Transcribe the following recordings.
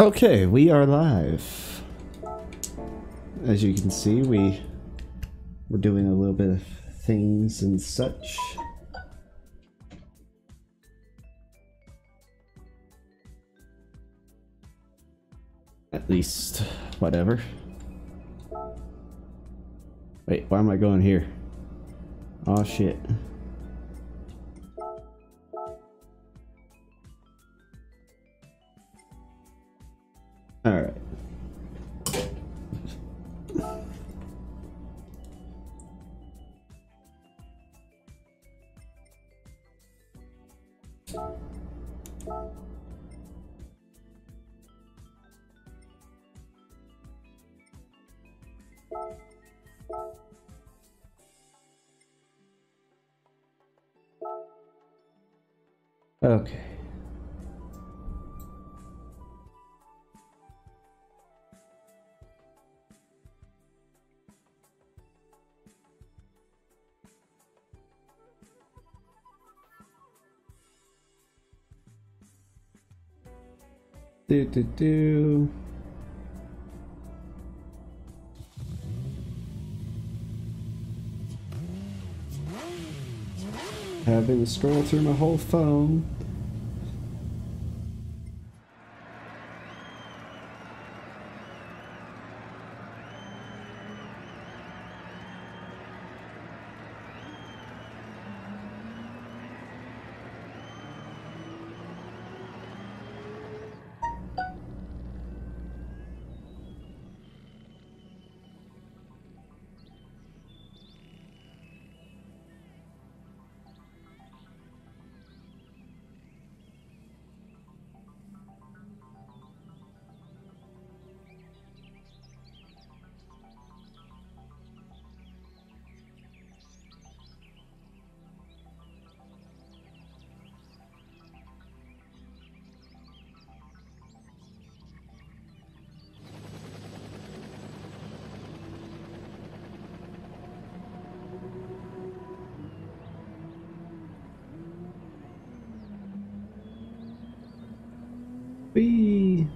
Okay, we are live. As you can see, we're doing a little bit of things and such. At least, whatever. Wait, why am I going here? Oh shit. Alright. Okay. Do. Having to scroll through my whole phone. Whee!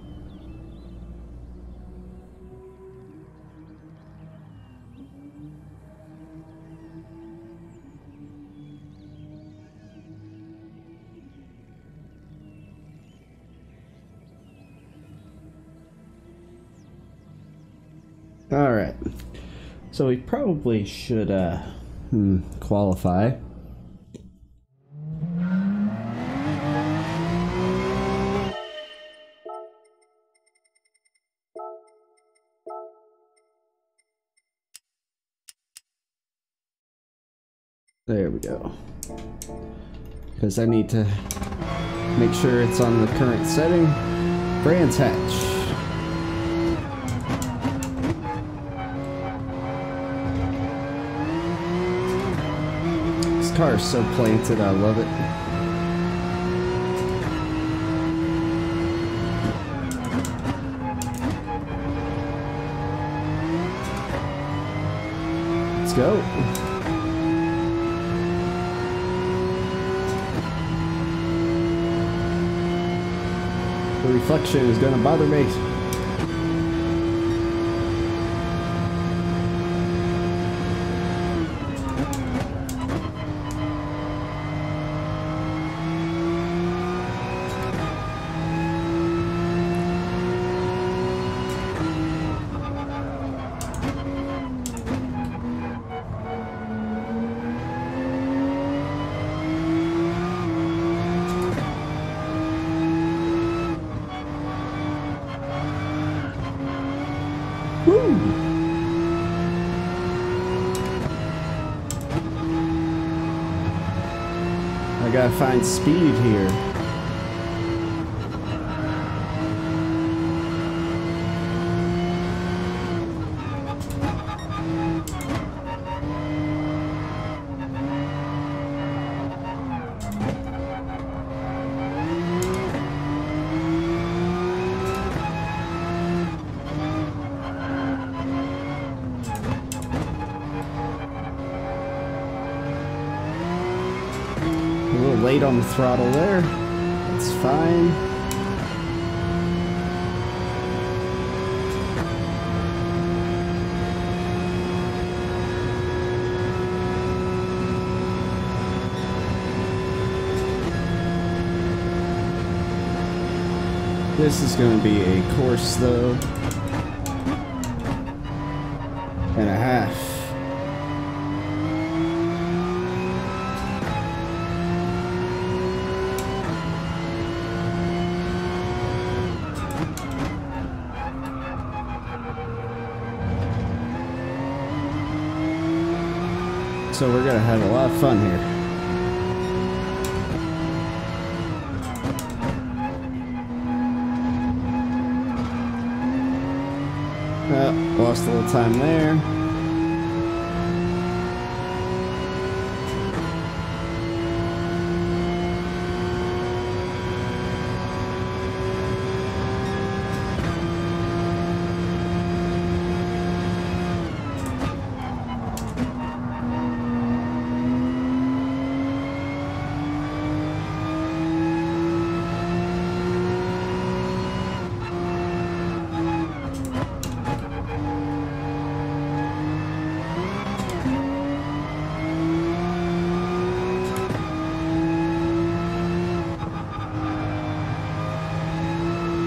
All right, so we probably should qualify. There we go. Because I need to make sure it's on the current setting. Brands Hatch. This car is so planted, I love it. Let's go. The reflection is gonna bother me. I gotta find speed here. Late on the throttle there. That's fine. This is going to be a course, though, and a half. So we're going to have a lot of fun here. Lost a little time there.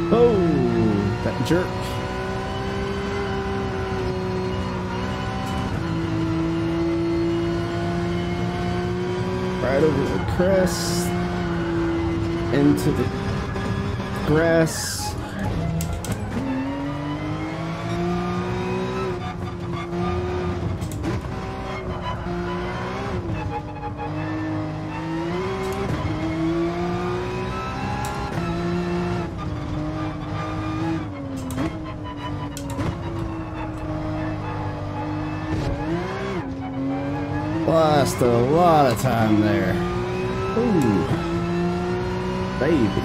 Oh, that jerk. Right over the crest, into the grass. Lost a lot of time there. Ooh, baby.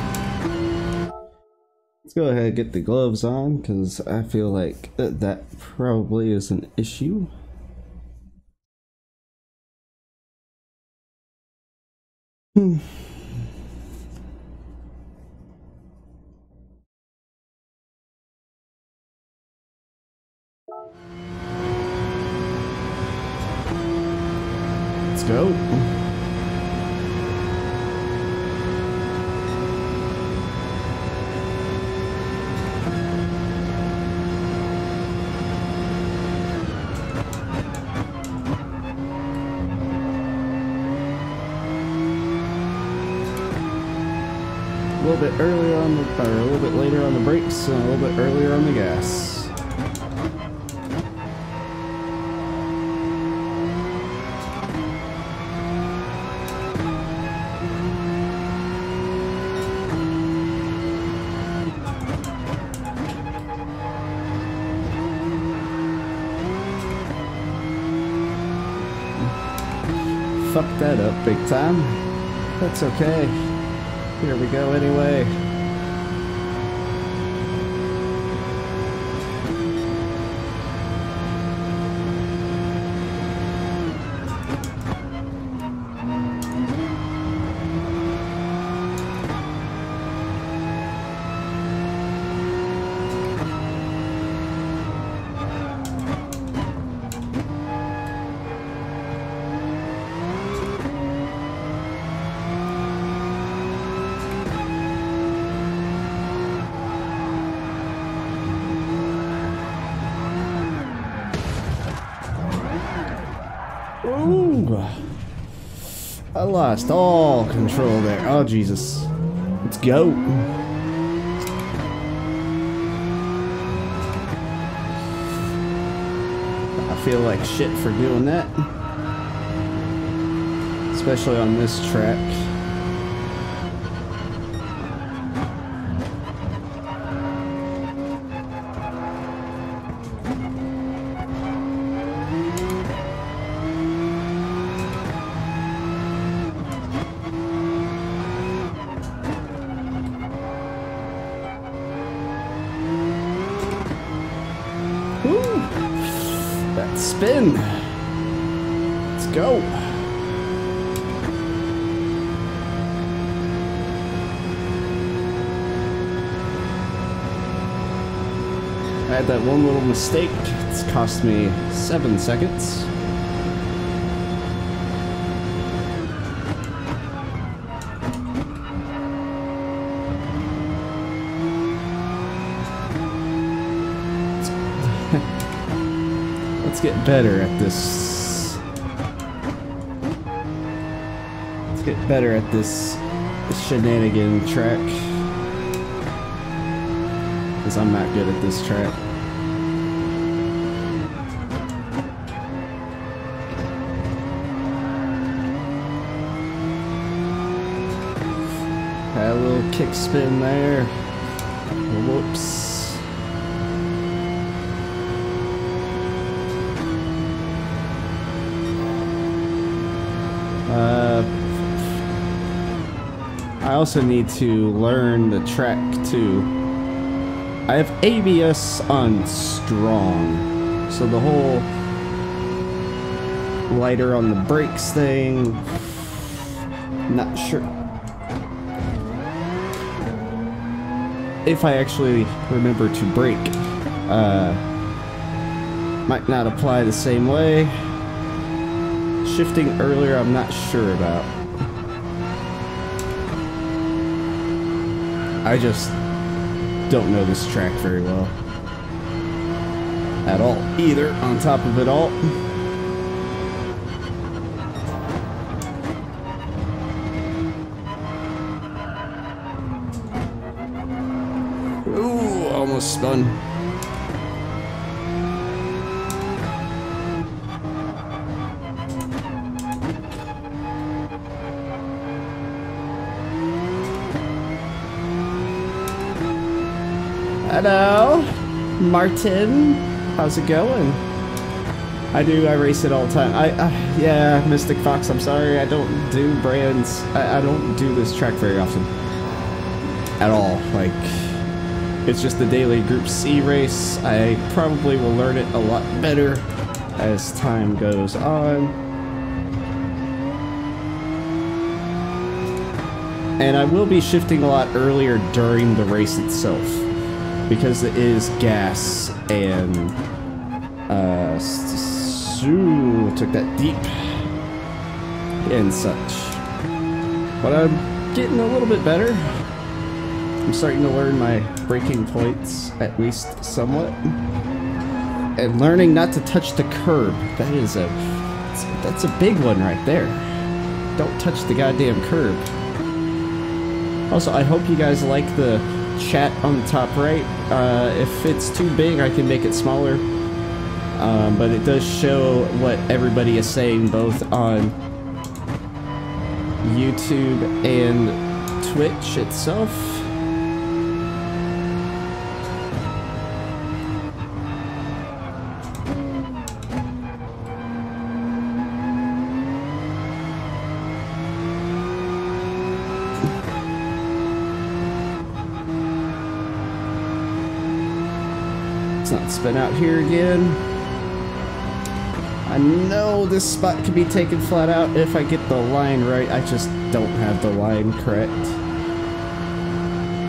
Let's go ahead and get the gloves on, because I feel like that probably is an issue. Let's go. A little bit earlier on the, or a little bit later on the brakes, and a little bit earlier on the gas. Fucked that up big time. That's okay. Here we go anyway. Ooh, I lost all control there. Oh, Jesus. Let's go. I feel like shit for doing that. Especially on this track. That spin. Let's go. I had that one little mistake. It's cost me 7 seconds. Let's get better at this. Let's get better at this shenanigan track. Because I'm not good at this track. Had a little kick spin there. Whoops. I also need to learn the track too. I have ABS on strong, so the whole lighter on the brakes thing, not sure if I actually remember to brake. Might not apply the same way. Shifting earlier, I'm not sure about. I just don't know this track very well at all either, on top of it all. Ooh, almost spun. Hello, Martin. How's it going? I race it all the time. Yeah, Mystic Fox, I'm sorry. I don't do brands. I don't do this track very often. At all. Like, it's just the daily Group C race. I probably will learn it a lot better as time goes on. And I will be shifting a lot earlier during the race itself, because it is gas and took that deep and such. But I'm getting a little bit better. I'm starting to learn my braking points, at least somewhat, and learning not to touch the curb. That's a big one right there. Don't touch the goddamn curb. Also, I hope you guys like the chat on the top right. If it's too big, I can make it smaller. But it does show what everybody is saying both on YouTube and Twitch itself. Not spin out here again. I know this spot can be taken flat out if I get the line right. I just don't have the line correct.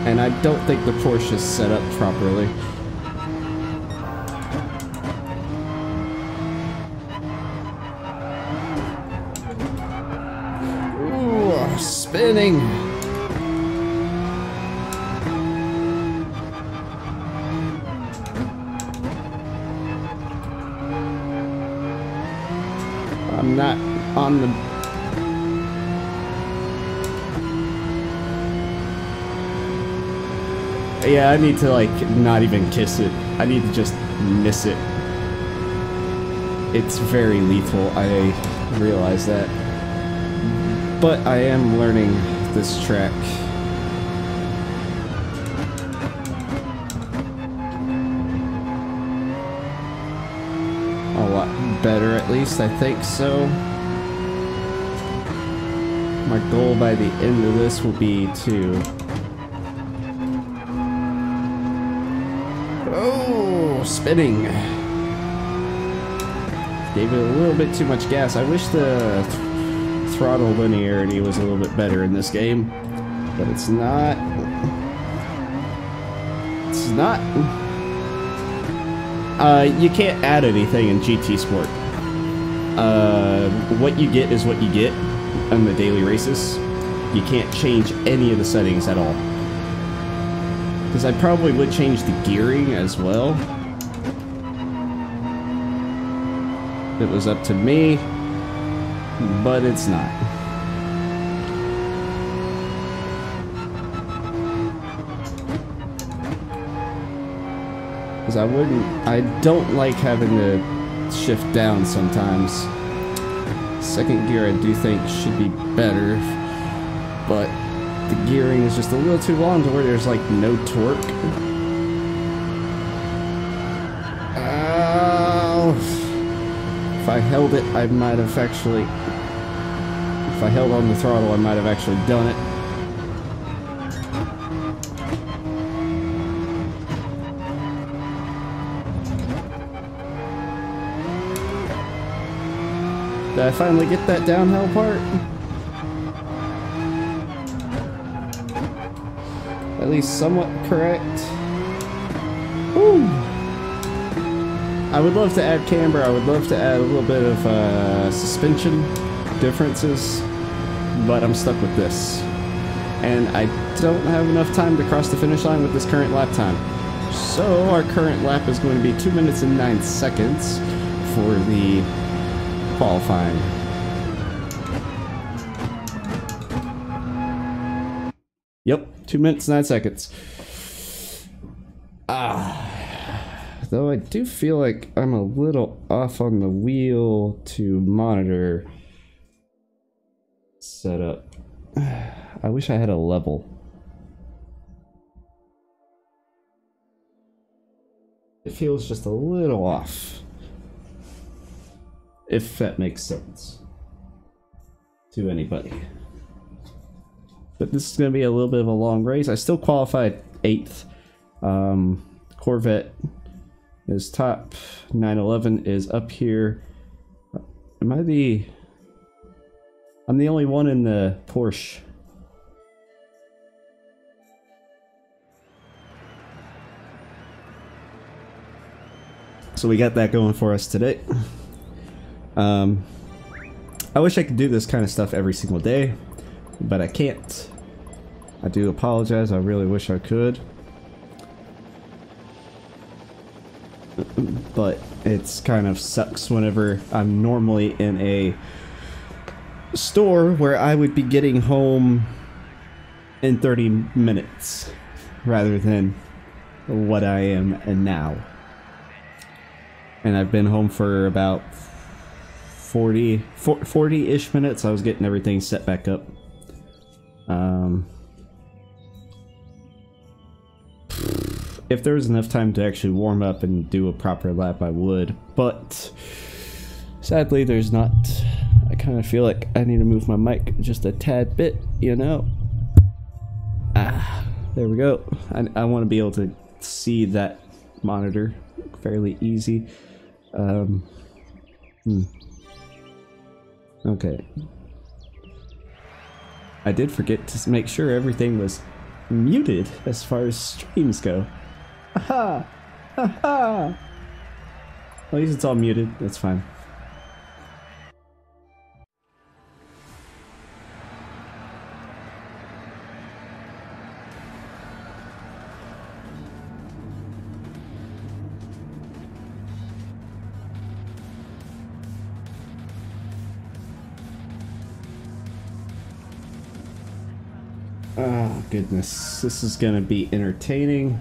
And I don't think the Porsche is set up properly. Ooh, spinning. I'm not on the... Yeah, I need to, like, not even kiss it. I need to just miss it. It's very lethal, I realize that. But I am learning this track. A lot better, at least, I think so. My goal by the end of this will be to... Oh, spinning! Gave it a little bit too much gas. I wish the throttle linearity was a little bit better in this game, but it's not. It's not. You can't add anything in GT Sport. What you get is what you get on the daily races. You can't change any of the settings at all. Because I probably would change the gearing as well. it was up to me, but it's not. Because I don't like having to shift down sometimes. Second gear I do think should be better, but the gearing is just a little too long to where there's like no torque. If I held it, I might have actually... If I held on the throttle, I might have actually done it. Did I finally get that downhill part? At least somewhat correct. Woo! I would love to add camber. I would love to add a little bit of suspension differences, but I'm stuck with this. And I don't have enough time to cross the finish line with this current lap time. So our current lap is going to be 2 minutes and 9 seconds for the qualifying. Yep, 2 minutes, 9 seconds. Though I do feel like I'm a little off on the wheel to monitor setup. I wish I had a level. It feels just a little off. If that makes sense to anybody. But this is going to be a little bit of a long race. I still qualified 8th. Corvette is top. 911 is up here. I'm the only one in the Porsche. So we got that going for us today. I wish I could do this kind of stuff every single day, but I can't. I do apologize. I really wish I could. But it's kind of sucks whenever I'm normally in a store where I would be getting home in 30 minutes rather than what I am and now. And I've been home for about 40-ish minutes. I was getting everything set back up. If there was enough time to actually warm up and do a proper lap, I would. But sadly, there's not. I kind of feel like I need to move my mic just a tad bit, you know. There we go. I want to be able to see that monitor fairly easy. Okay. I did forget to make sure everything was muted as far as streams go. Haha! Haha! At least it's all muted. That's fine. Oh goodness, this is gonna be entertaining.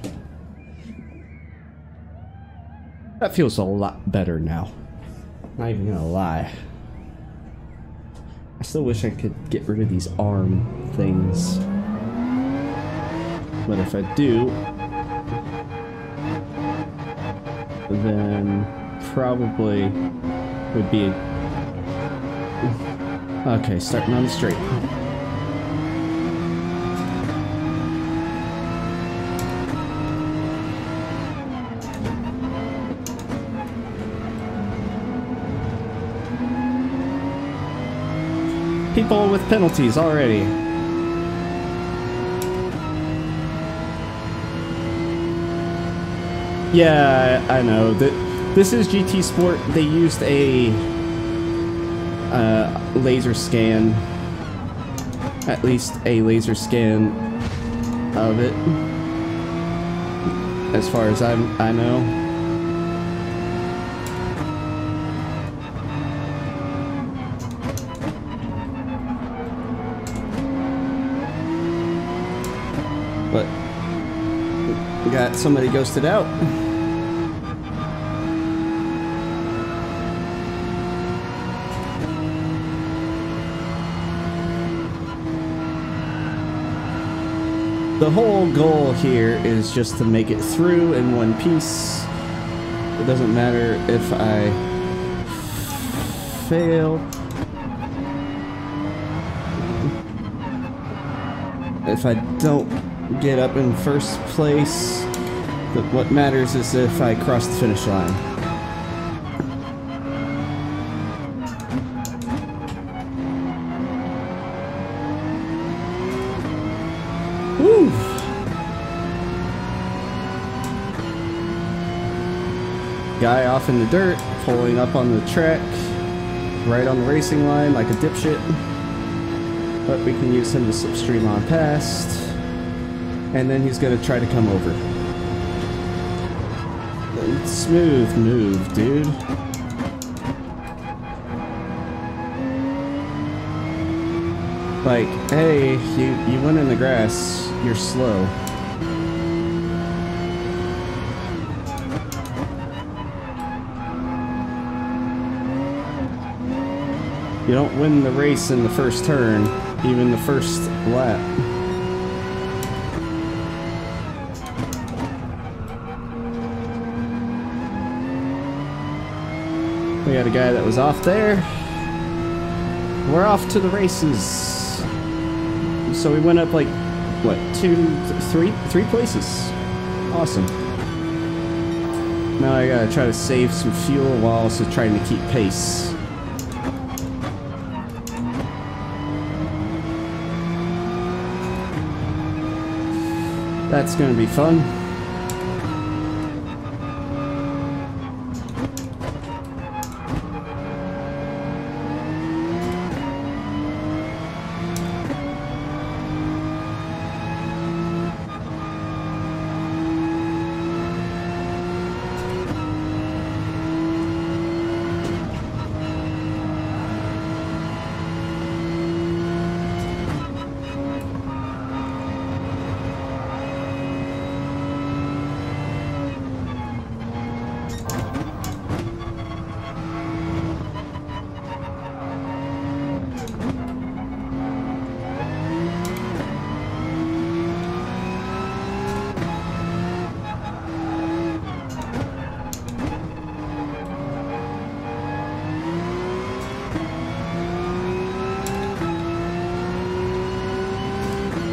That feels a lot better now. Not even gonna lie. I still wish I could get rid of these arm things. But if I do, then probably would be okay, starting on the straight. People with penalties already. Yeah, I know. This is GT Sport. They used a laser scan. At least a laser scan of it. As far as I know. We got somebody ghosted out. The whole goal here is just to make it through in one piece. It doesn't matter if I fail. If I don't get up in first place, but what matters is if I cross the finish line. Woo! Guy off in the dirt, pulling up on the track, right on the racing line like a dipshit. But we can use him to slipstream on past. And then he's gonna try to come over. Smooth move, dude. Like, hey, you went in the grass, you're slow. You don't win the race in the first turn, even the first lap. We got a guy that was off there. We're off to the races. So we went up like, what, three places. Awesome. Now I gotta try to save some fuel while also trying to keep pace. That's gonna be fun.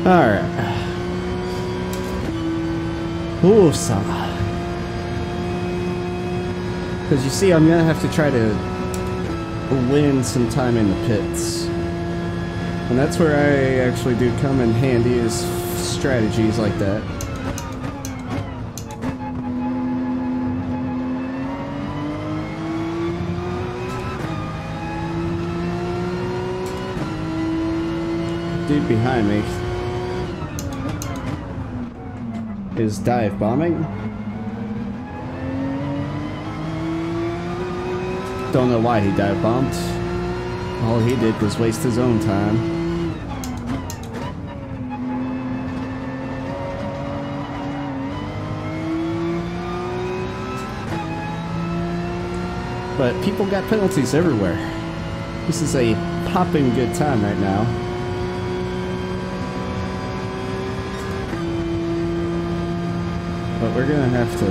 Alright. Ooh-sa. Because you see, I'm gonna have to try to win some time in the pits. And that's where I actually do come in handy, is strategies like that. Dude behind me is dive bombing. Don't know why he dive bombed. All he did was waste his own time. But people got penalties everywhere. This is a popping good time right now. But we're gonna have to...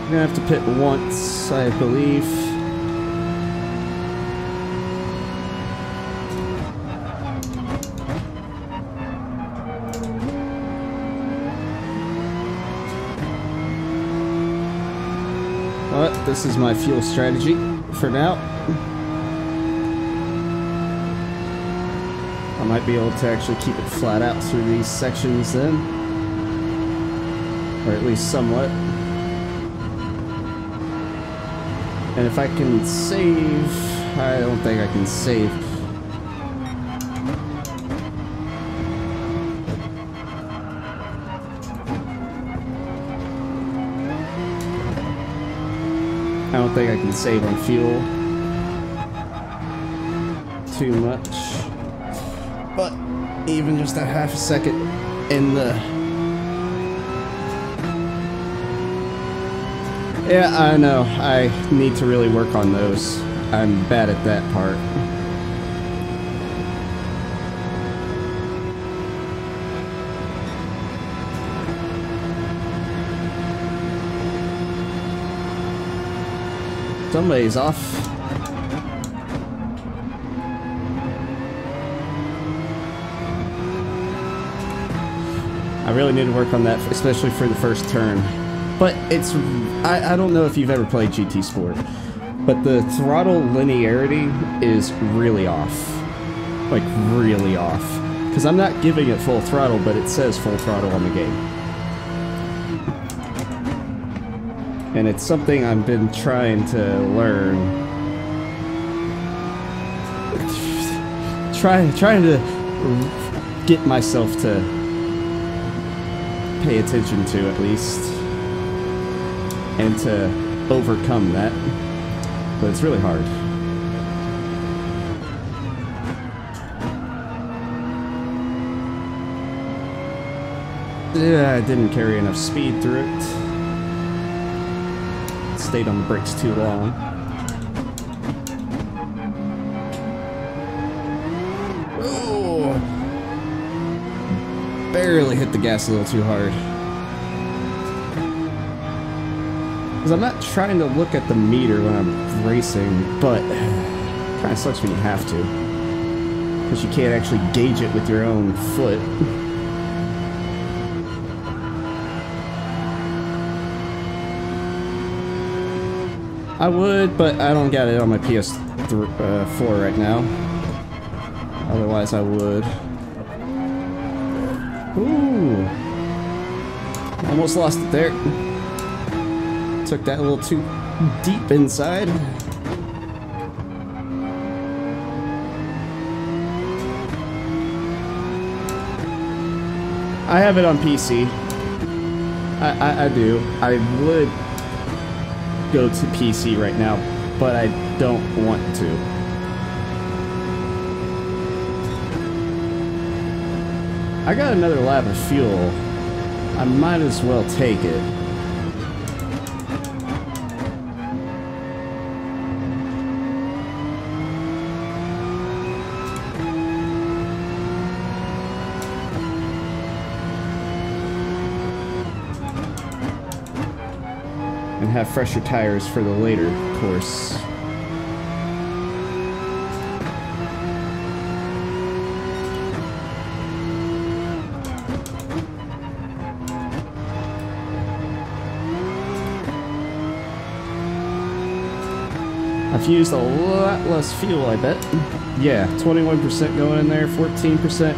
We're gonna have to pit once, I believe. But this is my fuel strategy for now. I might be able to actually keep it flat out through these sections then. Or at least somewhat. And if I can save... I don't think I can save. I don't think I can save on fuel too much. But but even just a half a second in the... Yeah, I know. I need to really work on those. I'm bad at that part. Somebody's off. I really need to work on that, especially for the first turn. But it's... I don't know if you've ever played GT Sport, but the throttle linearity is really off. Like, really off. Because I'm not giving it full throttle, but it says full throttle on the game. And it's something I've been trying to learn. Trying to get myself to pay attention to, at least. And to overcome that. But it's really hard. Yeah, I didn't carry enough speed through it. Stayed on the brakes too long. Oh! Barely hit the gas a little too hard. Because I'm not trying to look at the meter when I'm racing, but it kind of sucks when you have to. Because you can't actually gauge it with your own foot. I would, but I don't got it on my PS4 right now. Otherwise I would. Ooh. Almost lost it there. Took that a little too deep inside. I have it on PC. I do. I would go to PC right now, but I don't want to. I got another lap of fuel. I might as well take it. And have fresher tires for the later course. I've used a lot less fuel, I bet. Yeah, 21% going in there, 14%,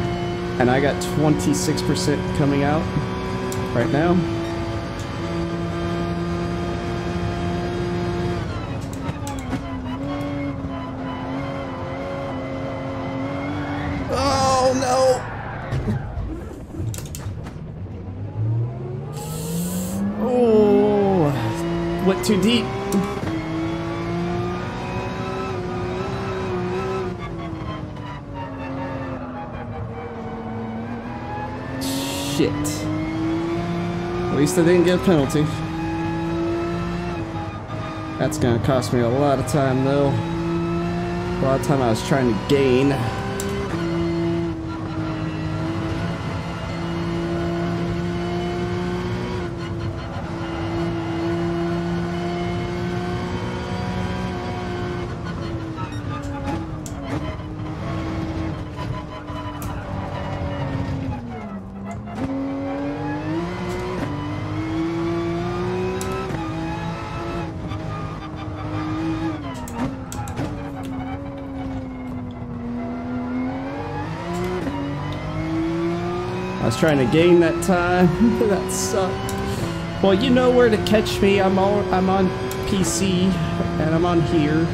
and I got 26% coming out right now. Went too deep. Shit. At least I didn't get a penalty. That's gonna cost me a lot of time though. A lot of time I was trying to gain. I was trying to gain that time. That sucked. Well, you know where to catch me. I'm on PC and I'm on here,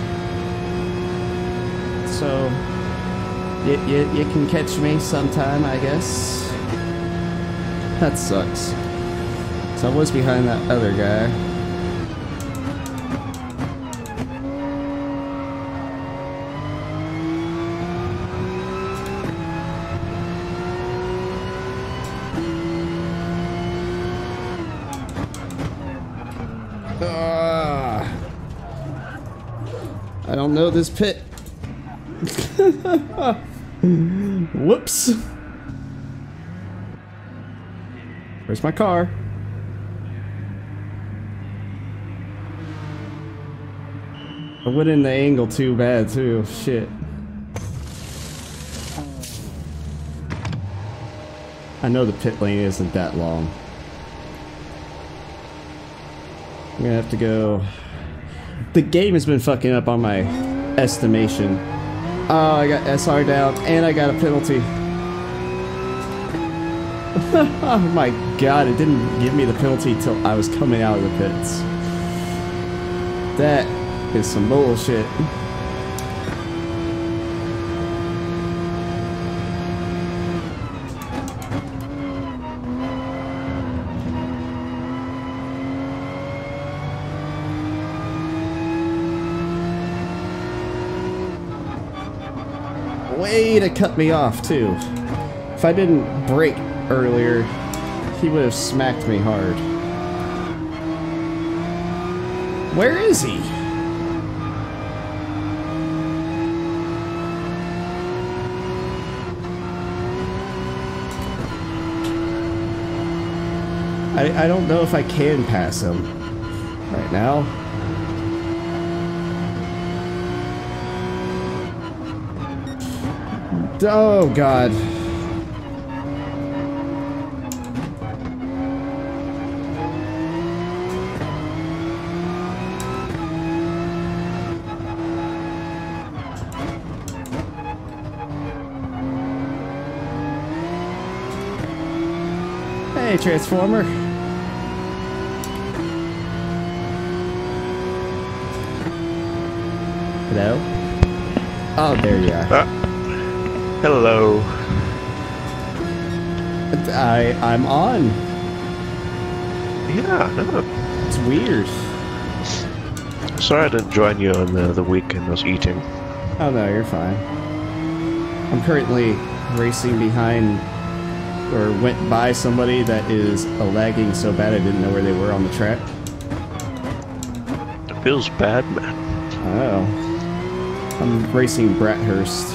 so you can catch me sometime, I guess. That sucks. So I was behind that other guy. don't know this pit. Whoops. Where's my car? I went in the angle too bad too. Shit. I know the pit lane isn't that long. I'm gonna have to go. The game has been fucking up on my estimation. Oh, I got SR down and I got a penalty. Oh my god, it didn't give me the penalty till I was coming out of the pits. That is some bullshit. Way to cut me off too. If I didn't brake earlier, he would have smacked me hard. Where is he? I don't know if I can pass him right now. Oh god. Hey, Transformer. Hello? Oh, there you are. Hello. I'm on. Yeah, no. It's weird. Sorry I didn't join you on the weekend I was eating. Oh no, you're fine. I'm currently racing behind, or went by somebody that is lagging so bad I didn't know where they were on the track. It feels bad, man. Oh. I'm racing Brathurst.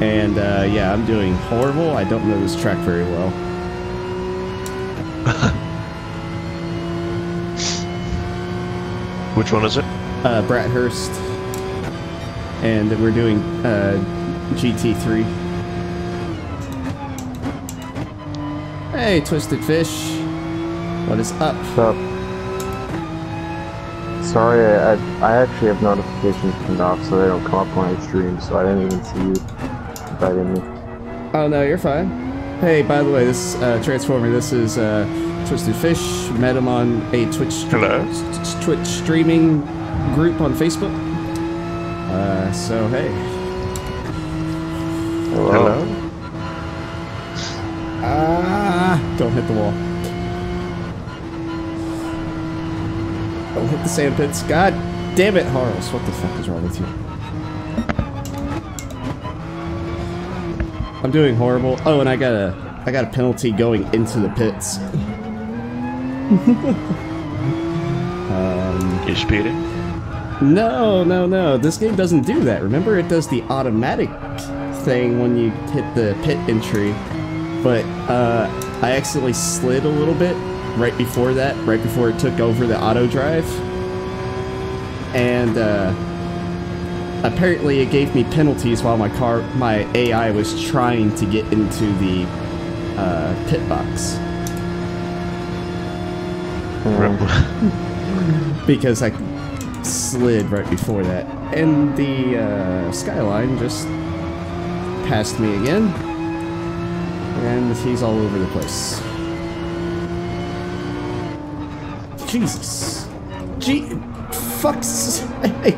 And yeah, I'm doing horrible. I don't know this track very well. Which one is it? Brathurst. And we're doing GT3. Hey, Twisted Fish. What is up? What's up? Sorry, I actually have notifications turned off so they don't come up when I stream, so I didn't even see you inviting me. Oh no, you're fine. Hey, by the way, this Transformer, this is Twisted Fish. Met him on a Twitch streaming group on Facebook. So hey. Hello. Don't hit the wall. Don't hit the sand pits. God damn it, Harles. What the fuck is wrong with you? I'm doing horrible. Oh, and I got a penalty going into the pits. You speeding? No. This game doesn't do that. Remember, it does the automatic thing when you hit the pit entry. But I accidentally slid a little bit right before that, right before it took over the auto drive. And apparently it gave me penalties while my AI was trying to get into the pit box. Because I slid right before that. And the Skyline just passed me again. And he's all over the place. Jesus. Fuck's sake.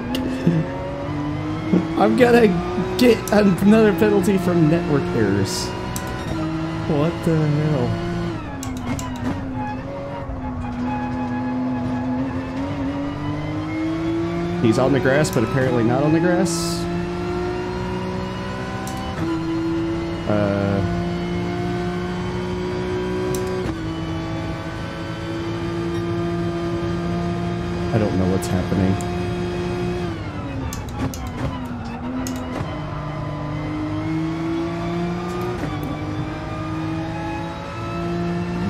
I'm gonna get another penalty from network errors. What the hell? He's on the grass, but apparently not on the grass. I don't know what's happening.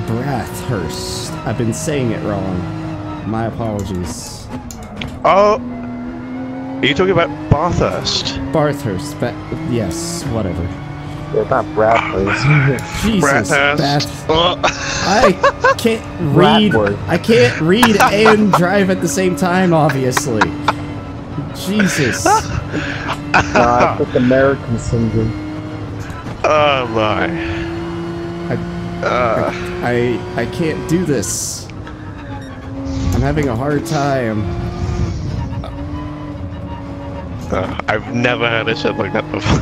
Bathurst. I've been saying it wrong. My apologies. Oh, are you talking about Bathurst? Bathurst. Yes, whatever. It's not Bradford. Jesus. Bathurst. Oh. I can't read. Bradford. I can't read and drive at the same time, obviously. Jesus. I think American syndrome. Oh my. I can't do this. I'm having a hard time. I've never heard it said like that before.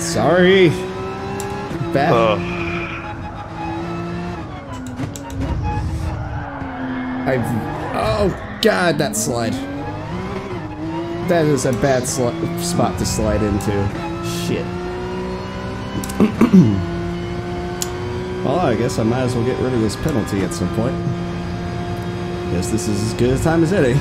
Sorry. Bad. Oh god, that slide. That is a bad spot to slide into. Shit. Well, I guess I might as well get rid of this penalty at some point. Guess this is as good a time as any.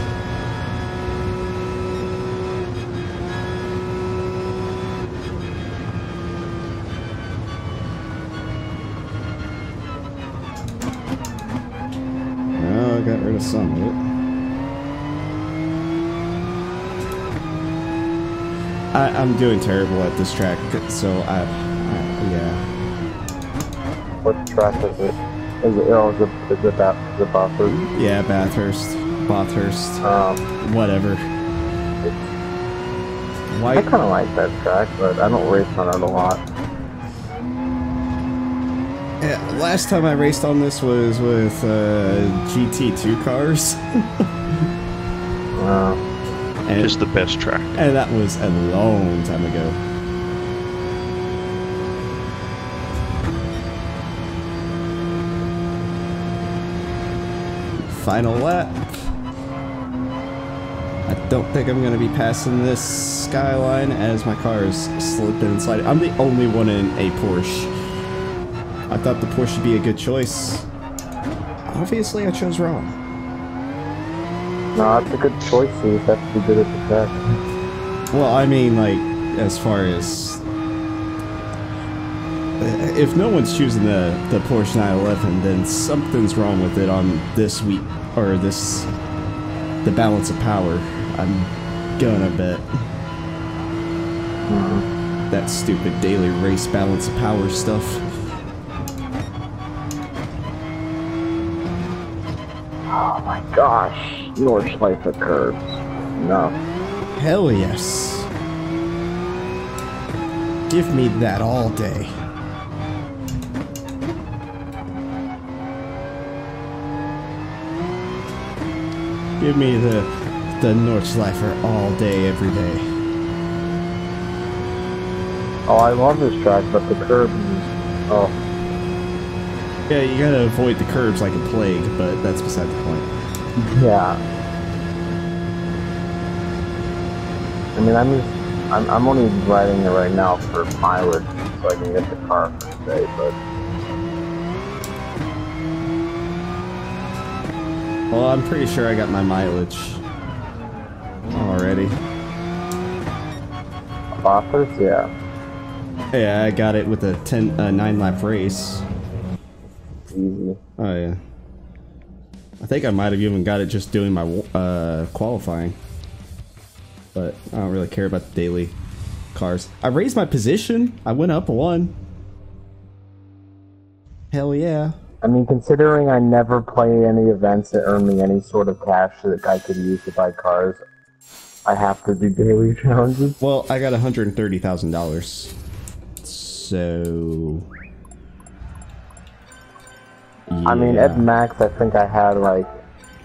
Oh, I got rid of some of it. I'm doing terrible at this track, so yeah. What track is it? Is it Bathurst? Yeah, Bathurst. Whatever. I kind of like that track, but I don't race on it a lot. Yeah, last time I raced on this was with GT2 cars. And It's the best track. And that was a long time ago. Final lap. I don't think I'm going to be passing this skyline as my car is slipping and sliding. I'm the only one in a Porsche. I thought the Porsche would be a good choice. Obviously, I chose wrong. No, it's a good choice. You just have to be good at the track. Well, I mean, like, as far as... if no one's choosing the Porsche 911, then something's wrong with it on this week, or this... the balance of power, I'm gonna bet. That stupid daily race balance of power stuff. Oh my gosh. Nordschleifer curves. No. Hell yes. Give me that all day. Give me the Nordschleifer all day, every day. Oh, I love this track, but the curves. Oh. Yeah, you gotta avoid the curbs like a plague, but that's beside the point. Yeah. I mean, I'm only riding it right now for mileage, so I can get the car for today, but. Well, I'm pretty sure I got my mileage already. Bathurst, yeah. Yeah, I got it with a 9-lap race. Easy. Oh yeah. I think I might have even got it just doing my qualifying. But I don't really care about the daily cars. I raised my position. I went up one. Hell yeah. I mean, considering I never play any events that earn me any sort of cash that I could use to buy cars, I have to do daily challenges. Well, I got $130,000. So... yeah. I mean, at max, I think I had like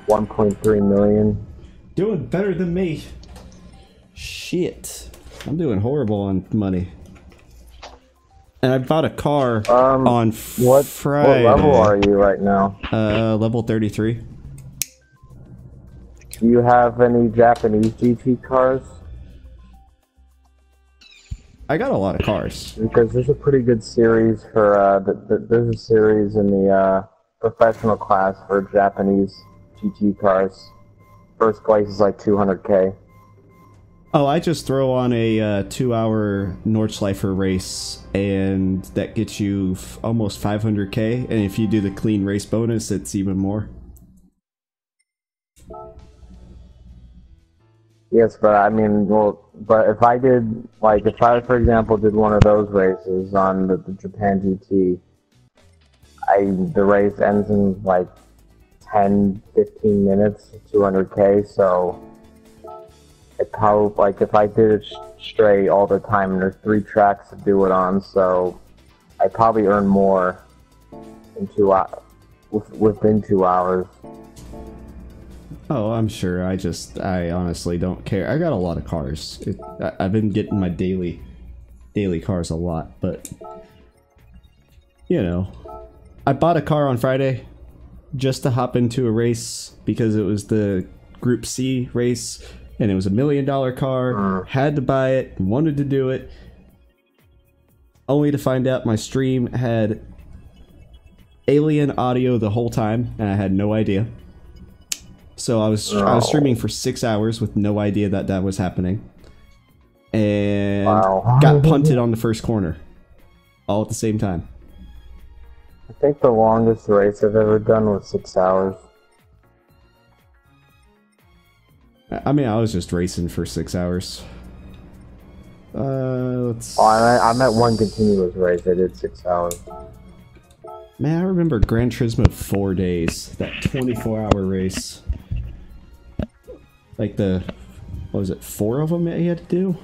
1.3 million. Doing better than me. Shit. I'm doing horrible on money. And I bought a car on Friday. What level are you right now? Level 33. Do you have any Japanese GT cars? I got a lot of cars. Because there's a pretty good series for, there's a series in the professional class for Japanese GT cars. First place is like 200K. Oh, I just throw on a 2-hour Nordschleifer race, and that gets you almost 500K. And if you do the clean race bonus, it's even more. Yes, but I mean, well, but if I did, like, if I, for example, did one of those races on the Japan GT, the race ends in like 10, 15 minutes, 200K, so it probably, like, if I did it straight all the time, and there's 3 tracks to do it on, so I probably earn more in within 2 hours. Oh, I'm sure. I honestly don't care. I got a lot of cars. I've been getting my daily cars a lot, but you know, I bought a car on Friday just to hop into a race because it was the Group C race, and it was $1 million car. Had to buy it, wanted to do it, only to find out my stream had alien audio the whole time, and I had no idea. So I was streaming for 6 hours with no idea that was happening, and got punted on the first corner, all at the same time. I think the longest race I've ever done was 6 hours. I mean, I was just racing for 6 hours. Let's... I'm at one continuous race. I did 6 hours. Man, I remember Gran Turismo 4 days, that 24-hour race. Like what was it, 4 of them that you had to do?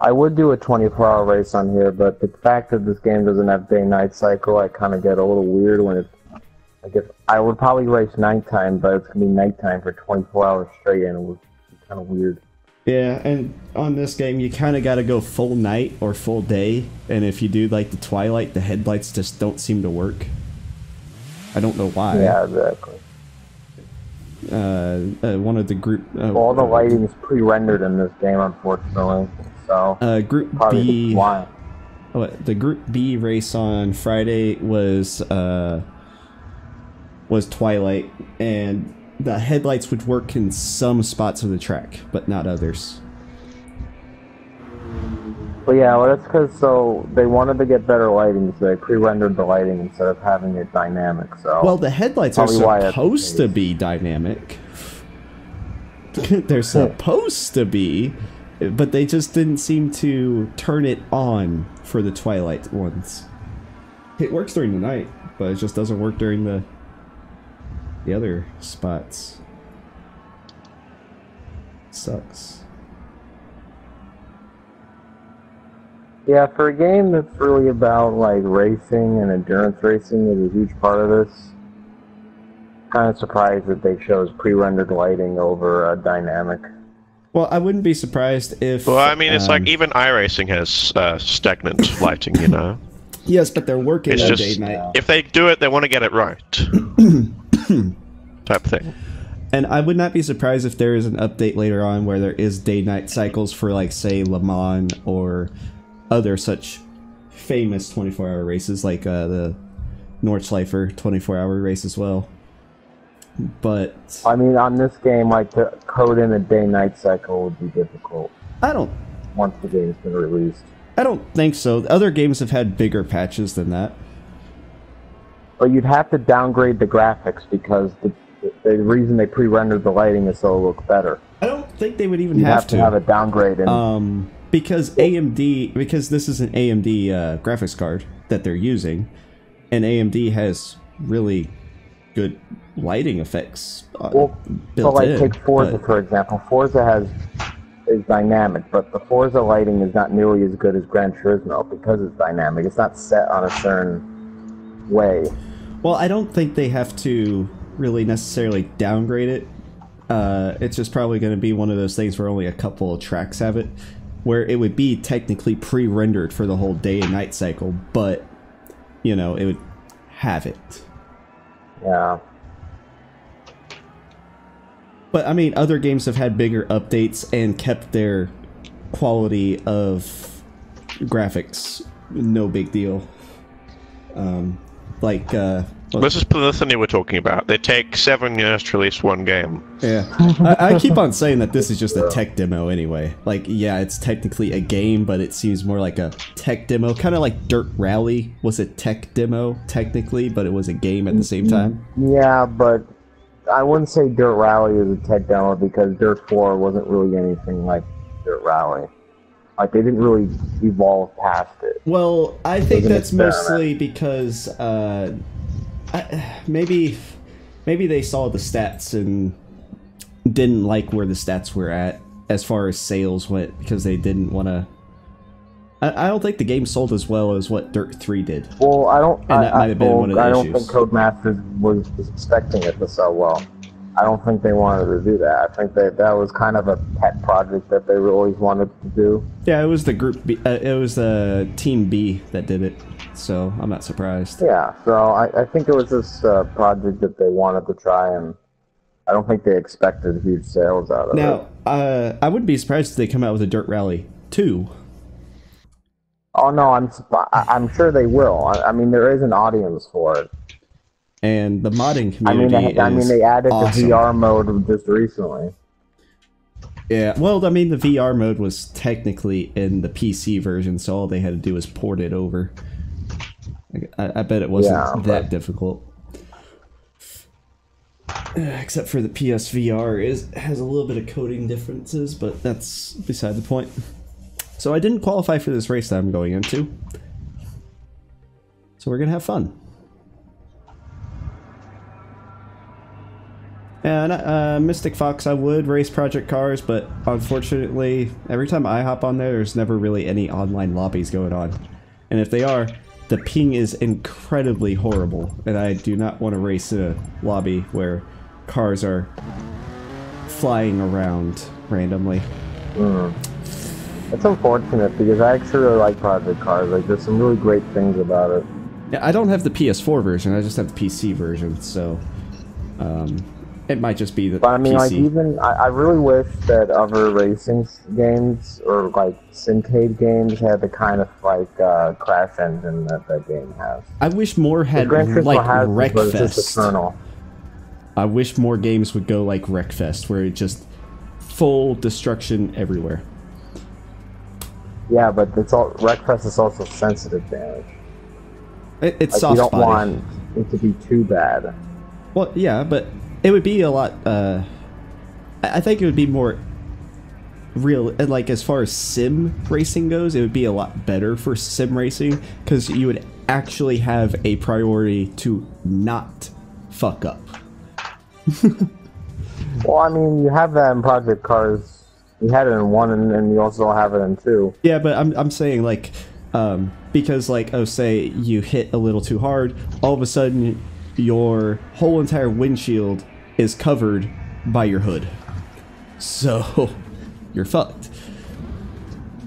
I would do a 24-hour race on here, but the fact that this game doesn't have day-night cycle, I kind of get a little weird when it's... I guess I would probably race nighttime, but it's going to be nighttime for 24 hours straight, and it would be kind of weird. Yeah, and on this game, you kind of got to go full night or full day, and if you do like the twilight, the headlights just don't seem to work. I don't know why. Yeah, exactly. One of the group... all the lighting is pre-rendered in this game, unfortunately. So Group B... Why? The Group B race on Friday was twilight, and the headlights would work in some spots of the track, but not others. But yeah, well, that's because they wanted to get better lighting, so they pre-rendered the lighting instead of having it dynamic. So well, the headlights are supposed to be dynamic. They're supposed to be, but they just didn't seem to turn it on for the twilight ones. It works during the night, but it just doesn't work during the other spots. Sucks. Yeah, for a game that's really about like racing and endurance racing is a huge part of this. Kind of surprised that they chose pre-rendered lighting over dynamic. Well, I wouldn't be surprised if... Well, I mean, it's like even iRacing has stagnant lighting, you know? Yes, but they're working it's all just, day night. If they do it, they want to get it right. Type thing. And I would not be surprised if there is an update later on where there is day-night cycles for, like, say, Le Mans or other such famous 24-hour races, like the Nordschleifer 24-hour race as well. But I mean, on this game, like, to code in a day-night cycle would be difficult. Once the game's been released. I don't think so. Other games have had bigger patches than that. But you'd have to downgrade the graphics because the reason they pre-rendered the lighting is so it looks better. I don't think they would even You'd have to have a downgrade. Because this is an AMD graphics card that they're using, and AMD has really good lighting effects built so like in. Take Forza for example. Forza is dynamic, but the Forza lighting is not nearly as good as Gran Turismo because it's dynamic. It's not set on a certain way. Well, I don't think they have to really necessarily downgrade it. It's just probably going to be one of those things where only a couple of tracks have it, where it would be technically pre-rendered for the whole day and night cycle, but, you know, it would have it. Yeah. But, I mean, other games have had bigger updates and kept their quality of graphics no big deal. Like This is polyphony we're talking about. They take 7 years to release one game. Yeah. I keep on saying that this is just a tech demo anyway. Like, yeah, it's technically a game, but it seems more like a tech demo. Kind of like Dirt Rally was a tech demo, technically, but it was a game at the same time. Yeah, but I wouldn't say Dirt Rally is a tech demo because Dirt 4 wasn't really anything like Dirt Rally. Like, they didn't really evolve past it. Well, I think that's mostly because maybe they saw the stats and didn't like where the stats were at as far as sales went because they didn't want to. I don't think the game sold as well as what Dirt 3 did. Well, I don't. And that might have been one of the I issues. don't think Codemasters was expecting it to sell well. I don't think they wanted to do that. I think that was kind of a pet project that they always wanted to do. Yeah, it was the group B. It was the Team B that did it, so I'm not surprised. Yeah, so I think it was this project that they wanted to try, and I don't think they expected huge sales out of it. Now, I wouldn't be surprised if they come out with a Dirt Rally 2. Oh no, I'm sure they will. I mean, there is an audience for it. And the modding community they added awesome. the VR mode just recently. Yeah, well, I mean, the VR mode was technically in the PC version, so all they had to do was port it over. I bet it wasn't that difficult. Except for the PSVR has a little bit of coding differences, but that's beside the point. So I didn't qualify for this race that I'm going into. So we're going to have fun. And Mystic Fox, I would race Project Cars, but unfortunately, every time I hop on there, there's never really any online lobbies going on. And if they are, the ping is incredibly horrible, and I do not want to race in a lobby where cars are flying around randomly. It's unfortunate because I actually really like Project Cars. Like, there's some really great things about it. Yeah, I don't have the PS4 version, I just have the PC version, so it might just be the But I mean, PC. like, even I really wish that other racing games or like Syncade games had the kind of like crash engine that that game has. I wish more had Gran Turismo like has it, but it's just Wreckfest. eternal. I wish more games would go like Wreckfest, where it just full destruction everywhere. Yeah, but it's all Wreckfest is also sensitive damage. It's Like, soft you don't spotty. want it to be too bad. Well, yeah, but it would be a lot. I think it would be more real. Like as far as sim racing goes, it would be a lot better for sim racing because you would actually have a priority to not fuck up. Well, I mean, you have that in Project Cars. You had it in 1, and you also have it in 2. Yeah, but I'm saying like because like say you hit a little too hard, all of a sudden your whole entire windshield is covered by your hood, so you're fucked.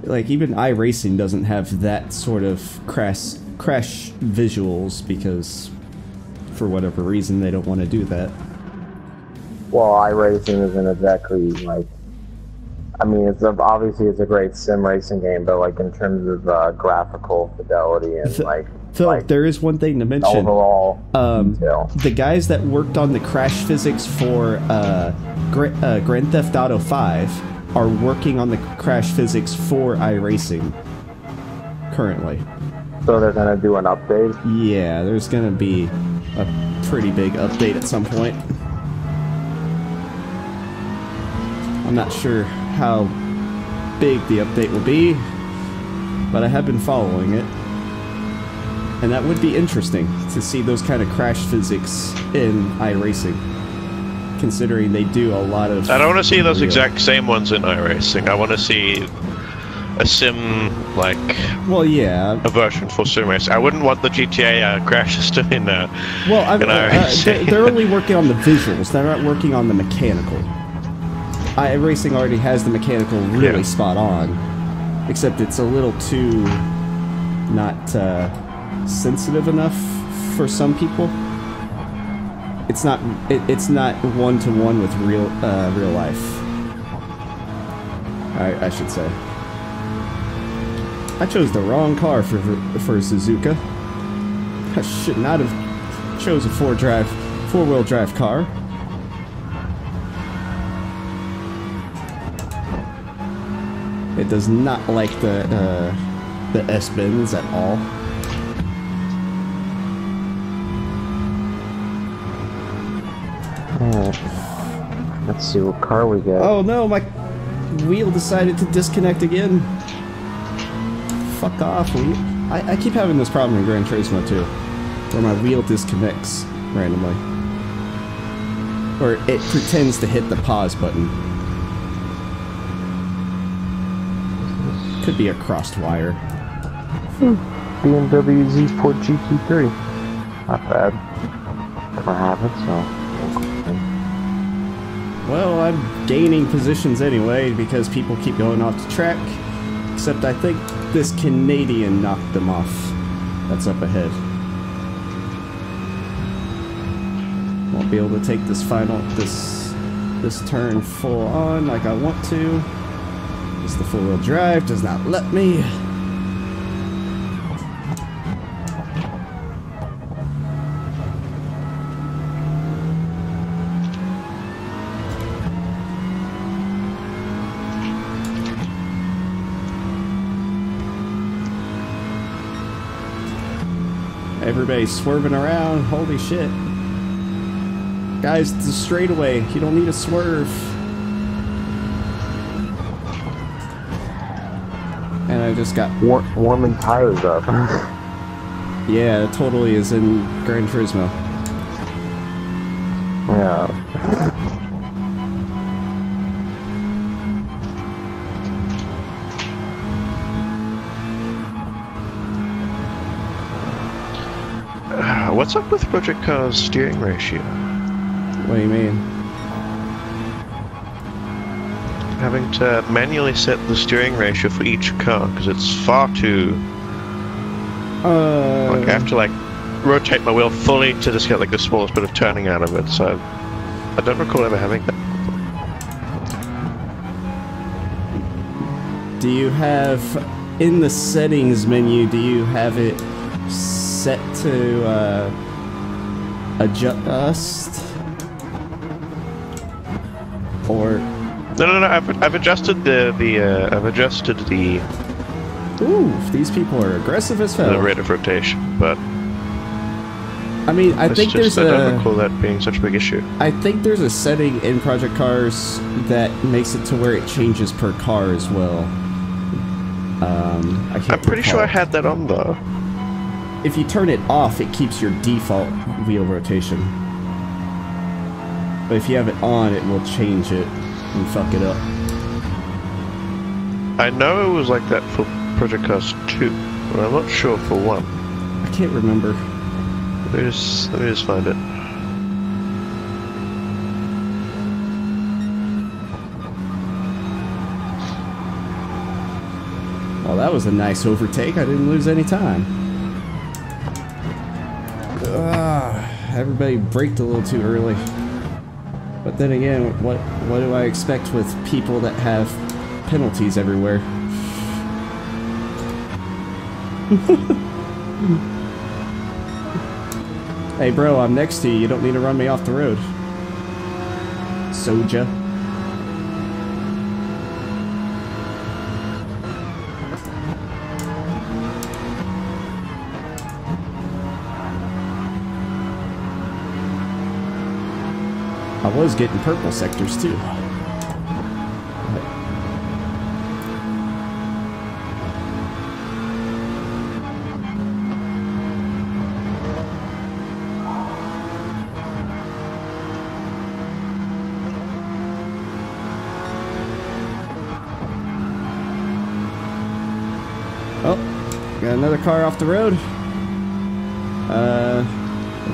Like even iRacing doesn't have that sort of crash visuals because for whatever reason they don't want to do that. Well, iRacing isn't exactly like. I mean, obviously it's a great sim racing game, but like in terms of graphical fidelity and Phil, there is one thing to mention. Overall detail. The guys that worked on the crash physics for Grand Theft Auto 5 are working on the crash physics for iRacing currently. So they're gonna do an update. Yeah, there's gonna be a pretty big update at some point. I'm not sure how big the update will be, but I have been following it. And that would be interesting to see those kind of crash physics in iRacing, considering they do a lot of... I don't want to see those exact same ones in iRacing. I want to see a sim, like... Well, yeah. A version for sim racing. I wouldn't want the GTA crashes to be in there. Well, they're only working on the visuals. They're not working on the mechanical. iRacing already has the mechanical really spot on, except it's a little too not sensitive enough for some people. It's not one-to-one with real life. I should say. I chose the wrong car for Suzuka. I should not have chose a four-wheel drive car. It does not like the S-bins at all. Let's see what car we got. Oh no, my wheel decided to disconnect again. Fuck off, wheel. I keep having this problem in Gran Turismo too, where my wheel disconnects randomly. Or it pretends to hit the pause button. Could be a crossed wire. BMW Z4 GT3. Not bad. Never have it, so... Well, I'm gaining positions anyway because people keep going off the track. Except I think this Canadian knocked them off. That's up ahead. Won't be able to take this this turn full on like I want to. Just the four-wheel drive does not let me. Everybody's swerving around. Holy shit. Guys, it's a straightaway. You don't need to swerve. And I just got... warming tires up. Yeah, it totally is in Gran Turismo. Yeah. What's up with Project Car's steering ratio? What do you mean? Having to manually set the steering ratio for each car because it's far too. Like I have to like rotate my wheel fully to just get like the smallest bit of turning out of it. So I don't recall ever having that. Do you have in the settings menu? Do you have it set to adjust, or? No. I've adjusted I've adjusted the. Ooh, these people are aggressive as hell. The rate of rotation, but. I mean, I think there's I don't recall that being such a big issue. I think there's a setting in Project Cars that makes it to where it changes per car as well. I'm pretty sure I had that on though. If you turn it off, it keeps your default wheel rotation. But if you have it on, it will change it and fuck it up. I know it was like that for Project Cars 2, but I'm not sure for 1. I can't remember. Let me just find it. Well, that was a nice overtake. I didn't lose any time. Everybody braked a little too early. But then again, what do I expect with people that have penalties everywhere? Hey bro, I'm next to you. You don't need to run me off the road. Soja. I was getting purple sectors too. Oh, got another car off the road.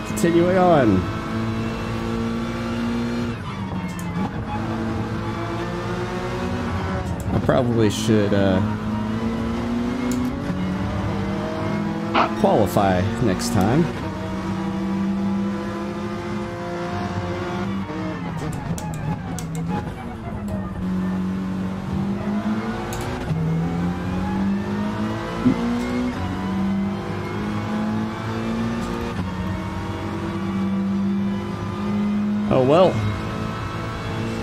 Continuing on. Probably should qualify next time. Oh well.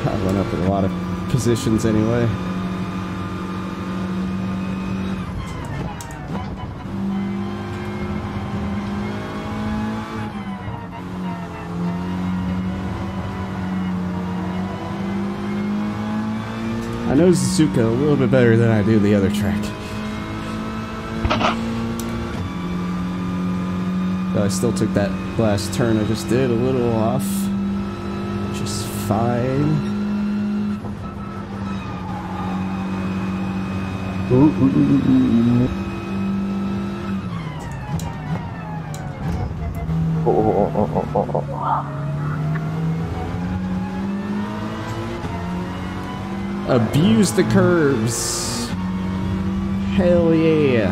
I went up in a lot of positions anyway. I know Suzuka a little bit better than I do the other track. But I still took that last turn I just did a little off. Which is fine. Abuse the curves. Hell yeah.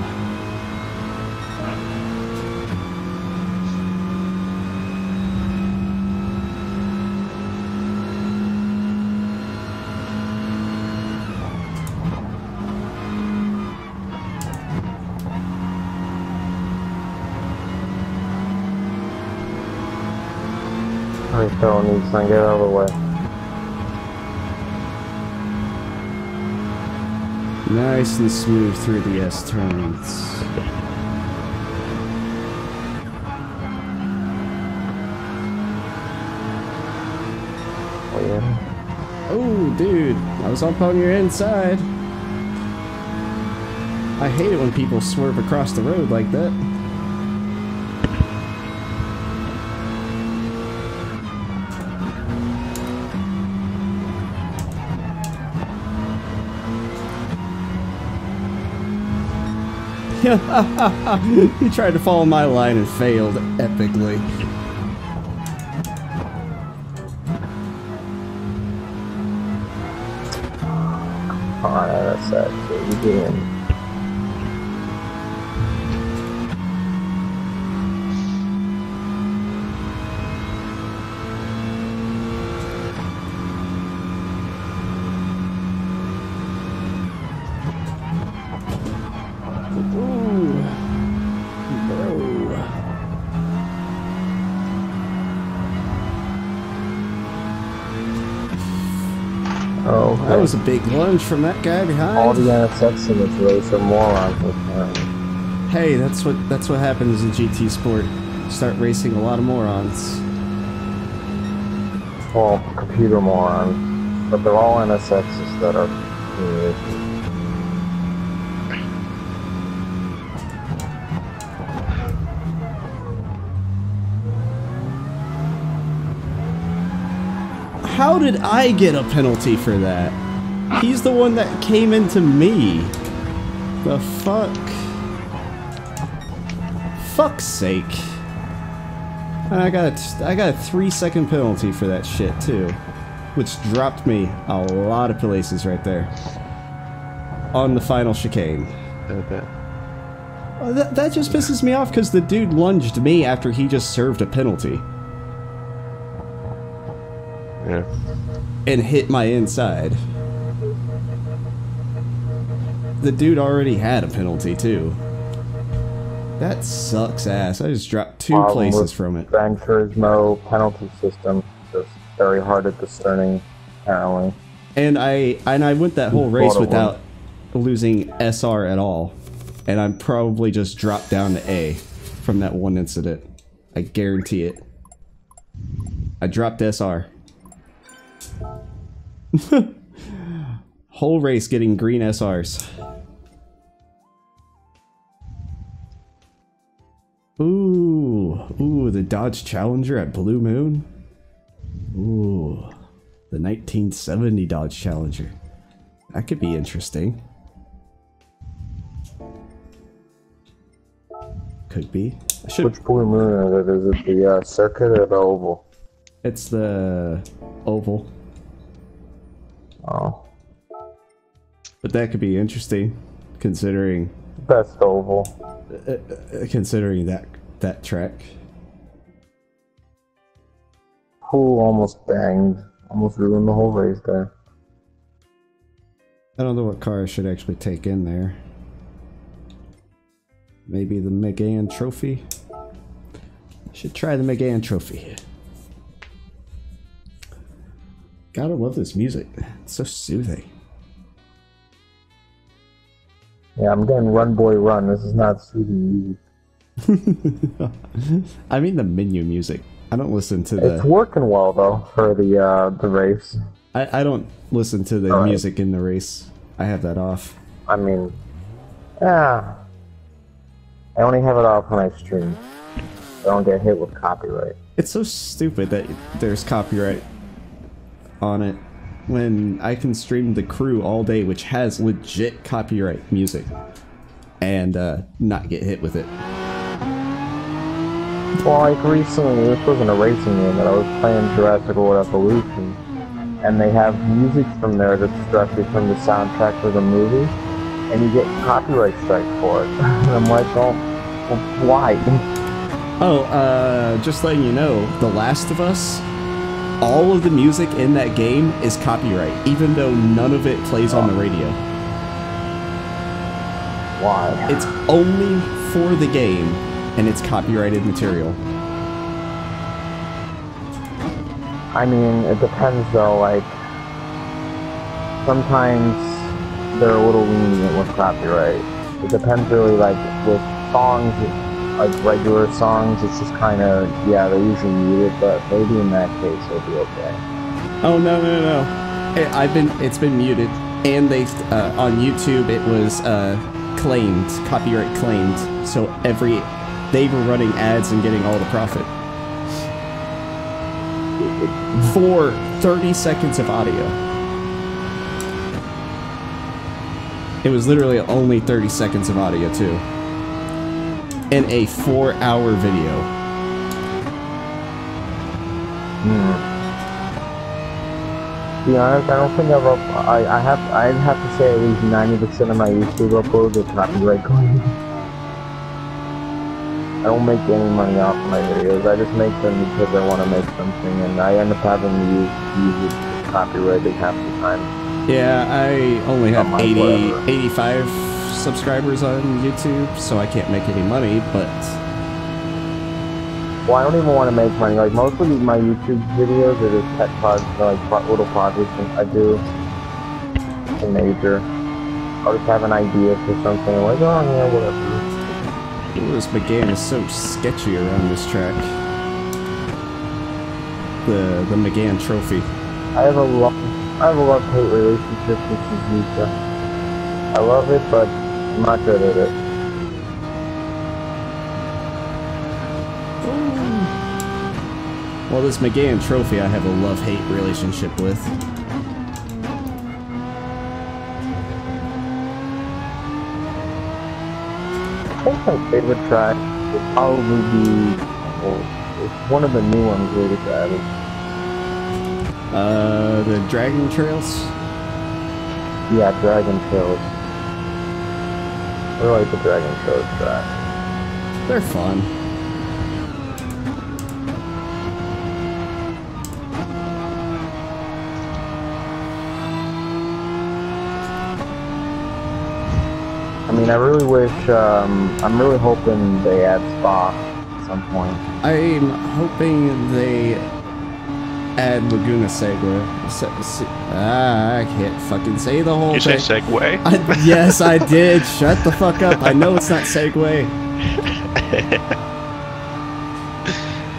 Alright, Phil needs to get out of the way. Nice and smooth through the S turns. Oh yeah. Oh, dude, I was up on your inside. I hate it when people swerve across the road like that. He tried to follow my line and failed epically. Oh, that's sad. So you doing? Oh, okay. That was a big lunge from that guy behind. All the NSX in this race are morons this time. Hey, that's what happens in GT Sport. Start racing a lot of morons. Well, computer morons. But they're all NSXs that are... How did I get a penalty for that? He's the one that came into me. The fuck? Fuck's sake. And I got a 3-second penalty for that shit too, which dropped me a lot of places right there on the final chicane. Okay. That just pisses me off because the dude lunged me after he just served a penalty. Yeah. And hit my inside. The dude already had a penalty too. That sucks ass. I just dropped 2 places from it. Gran Turismo penalty system, just very hard at discerning, apparently. And I went that whole race without losing SR at all. And I'm probably just dropped down to A from that one incident. I guarantee it. I dropped SR. Whole race getting green SRs. Ooh, the Dodge Challenger at Blue Moon. Ooh, the 1970 Dodge Challenger. That could be interesting. Could be. Which Blue Moon is it? Is it the circuit or the oval? It's the oval. Oh. But that could be interesting, considering... Best oval. Considering that track. Who almost banged. Almost ruined the whole race there. I don't know what car I should actually take in there. Maybe the Megane Trophy? Should try the Megane Trophy. Gotta love this music. It's so soothing. Yeah, I'm getting Run Boy Run. This is not soothing music. I mean the menu music. I don't listen to the... It's working well, though, for the race. I don't listen to the music in the race. I have that off. I mean... Yeah. I only have it off when I stream. I don't get hit with copyright. It's so stupid that there's copyright on it when I can stream The Crew all day, which has legit copyright music, and not get hit with it. Well, like recently, this wasn't a racing game, but I was playing Jurassic World Evolution, and they have music from there that's directly from the soundtrack for the movie, and you get copyright strike for it. And I'm like, well, why? Oh, just letting you know, The Last of Us, all of the music in that game is copyright, even though none of it plays on the radio. Why? It's only for the game, and it's copyrighted material. I mean, it depends though, like, sometimes they're a little lenient with copyright. It depends really, like, with songs, like regular songs, it's just kind of, yeah, they're usually muted, but maybe in that case it'll be okay. Oh, no. It's been muted, and they, on YouTube it was, claimed, copyright claimed, so they were running ads and getting all the profit. For 30 seconds of audio. It was literally only 30 seconds of audio, too. In a 4-hour video. To be honest, I don't think I'd have to say at least 90% of my YouTube uploads are copyright claims. I don't make any money off my videos. I just make them because I want to make something, and I end up having to use it copyrighted half the time. Yeah, I only have 85 subscribers on YouTube, so I can't make any money, but... Well, I don't even want to make money. Like, most of my YouTube videos are just pet projects, like little projects I do. Nothing major. I'll just have an idea for something, like, oh yeah, whatever. This McGann is so sketchy around this track. The McGann Trophy. I have a love-hate relationship with Suzuka. I love it, but I'm not good at it. Well, this McGann Trophy I have a love-hate relationship with. I think my favorite track would probably be, it's one of the new ones they just added. The Dragon Trails? Yeah, Dragon Trails. I like the Dragon Trails track. They're fun. I mean, I really wish, I'm really hoping they add Spa at some point. I'm hoping they add Laguna Segue. I can't fucking say the whole thing. You say Segway? Yes, I did. Shut the fuck up. I know it's not Segway.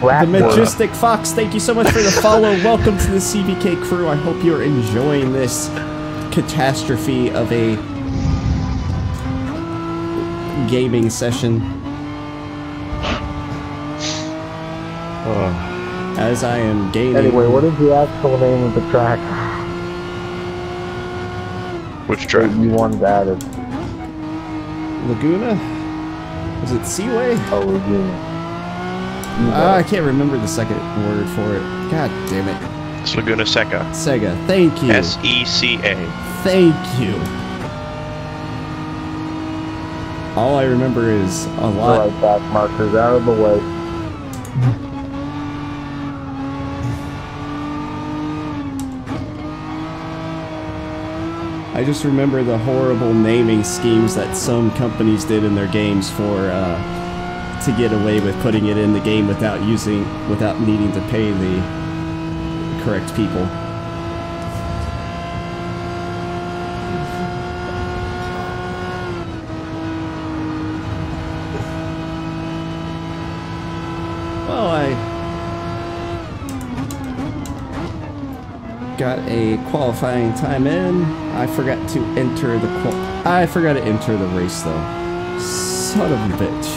The Majestic Fox, thank you so much for the follow. Welcome to the CBK crew. I hope you're enjoying this catastrophe of a gaming session. As I am gaining. Anyway, what is the actual name of the track? Which track? You wanted added. Laguna? Was it Seaway? Oh, Laguna. I can't remember the second word for it. God damn it. It's Laguna Seca. Sega, thank you. S-E-C-A. Thank you. All I remember is a lot. Alright, back markers out of the way. I just remember the horrible naming schemes that some companies did in their games for to get away with putting it in the game without needing to pay the correct people. got a qualifying time in. I forgot to enter the race though. Son of a bitch.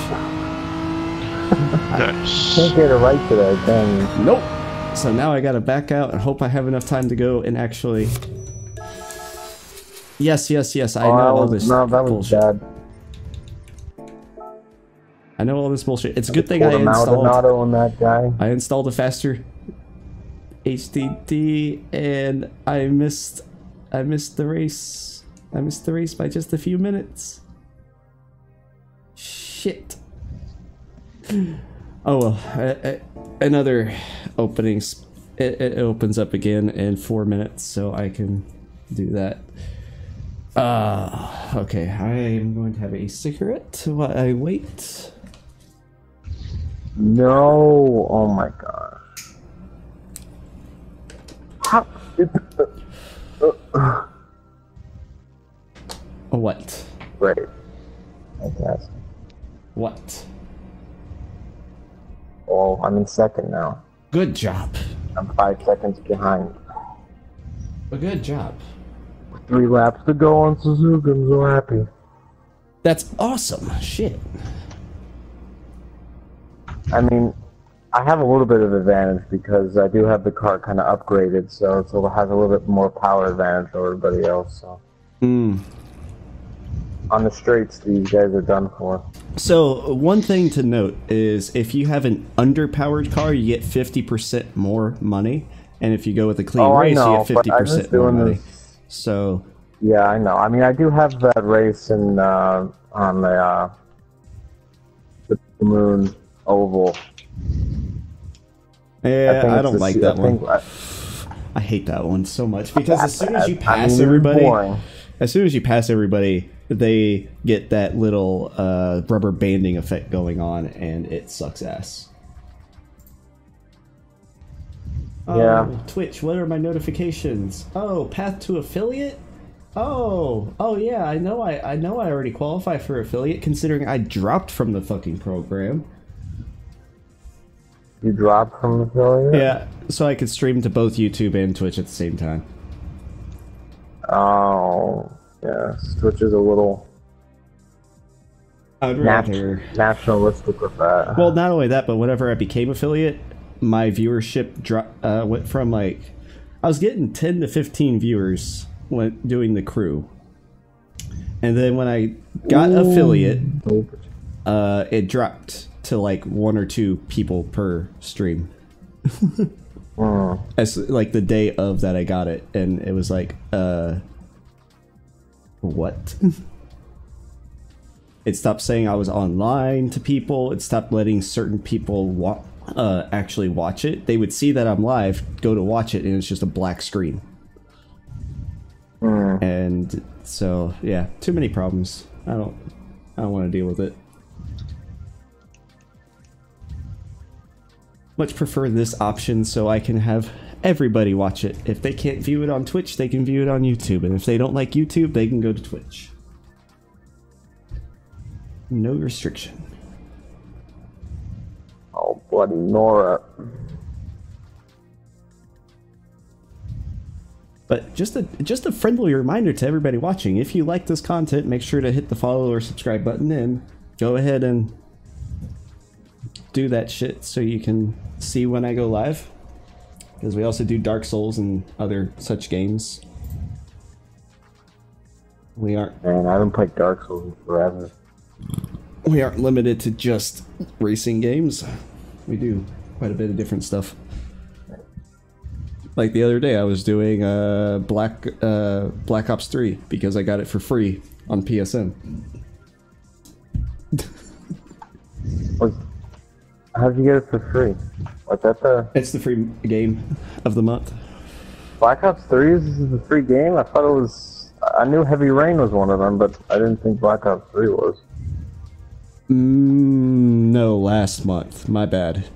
Nice. Can't get it right today, dang. Nope. So now I gotta back out and hope I have enough time to go and actually. Yes. I know all this. No, that was bullshit. bad. I know all this bullshit. It's a good thing I Pulled a installed. Maldonado on that guy. I installed a faster HDD and I missed the race. I missed the race by just a few minutes. Shit. Oh well, another openings. It opens up again in 4 minutes, so I can do that. Okay, I am going to have a cigarette while I wait. No, oh my god. How? What? Great. Fantastic. What? Oh, I'm in second now. Good job. I'm 5 seconds behind. A good job. 3 laps to go on Suzuka. I'm so happy. That's awesome. Shit. I mean, I have a little bit of advantage because I do have the car kind of upgraded, so it has a little bit more power advantage over everybody else. So. On the straights, these guys are done for. So, one thing to note is if you have an underpowered car, you get 50% more money. And if you go with a clean race, you get 50% more money. So. Yeah, I know. I mean, I do have that race in, on the Moon Oval. Yeah, I don't like that one. I hate that one so much because as soon as you pass everybody, they get that little rubber banding effect going on, and it sucks ass. Yeah. Oh, Twitch, what are my notifications? Oh, path to affiliate? Oh yeah, I know I already qualify for affiliate considering I dropped from the fucking program. You dropped from affiliate? Yeah, so I could stream to both YouTube and Twitch at the same time. Oh, yeah. Twitch is a little nationalistic with that. Well, not only that, but whenever I became affiliate, my viewership went from like I was getting 10 to 15 viewers when doing the crew, and then when I got affiliate, it dropped to like 1 or 2 people per stream. As like the day of that I got it, and it was like what? It stopped saying I was online to people. It stopped letting certain people actually watch it. They would see that I'm live, go to watch it, and it's just a black screen. And so yeah, too many problems. I don't want to deal with it. Much prefer this option so I can have everybody watch it. If they can't view it on Twitch, they can view it on YouTube. And if they don't like YouTube, they can go to Twitch. No restriction. Oh, bloody Nora. But just a friendly reminder to everybody watching, if you like this content, make sure to hit the follow or subscribe button and go ahead and do that shit so you can see when I go live. Because we also do Dark Souls and other such games. We aren't... Man, I haven't played Dark Souls in forever. We aren't limited to just racing games. We do quite a bit of different stuff. Like the other day, I was doing Black Ops 3 because I got it for free on PSN. How'd you get it for free? What's that the? It's the free game of the month. Black Ops 3 is the free game? I thought it was... I knew Heavy Rain was one of them, but I didn't think Black Ops 3 was. No, last month. My bad.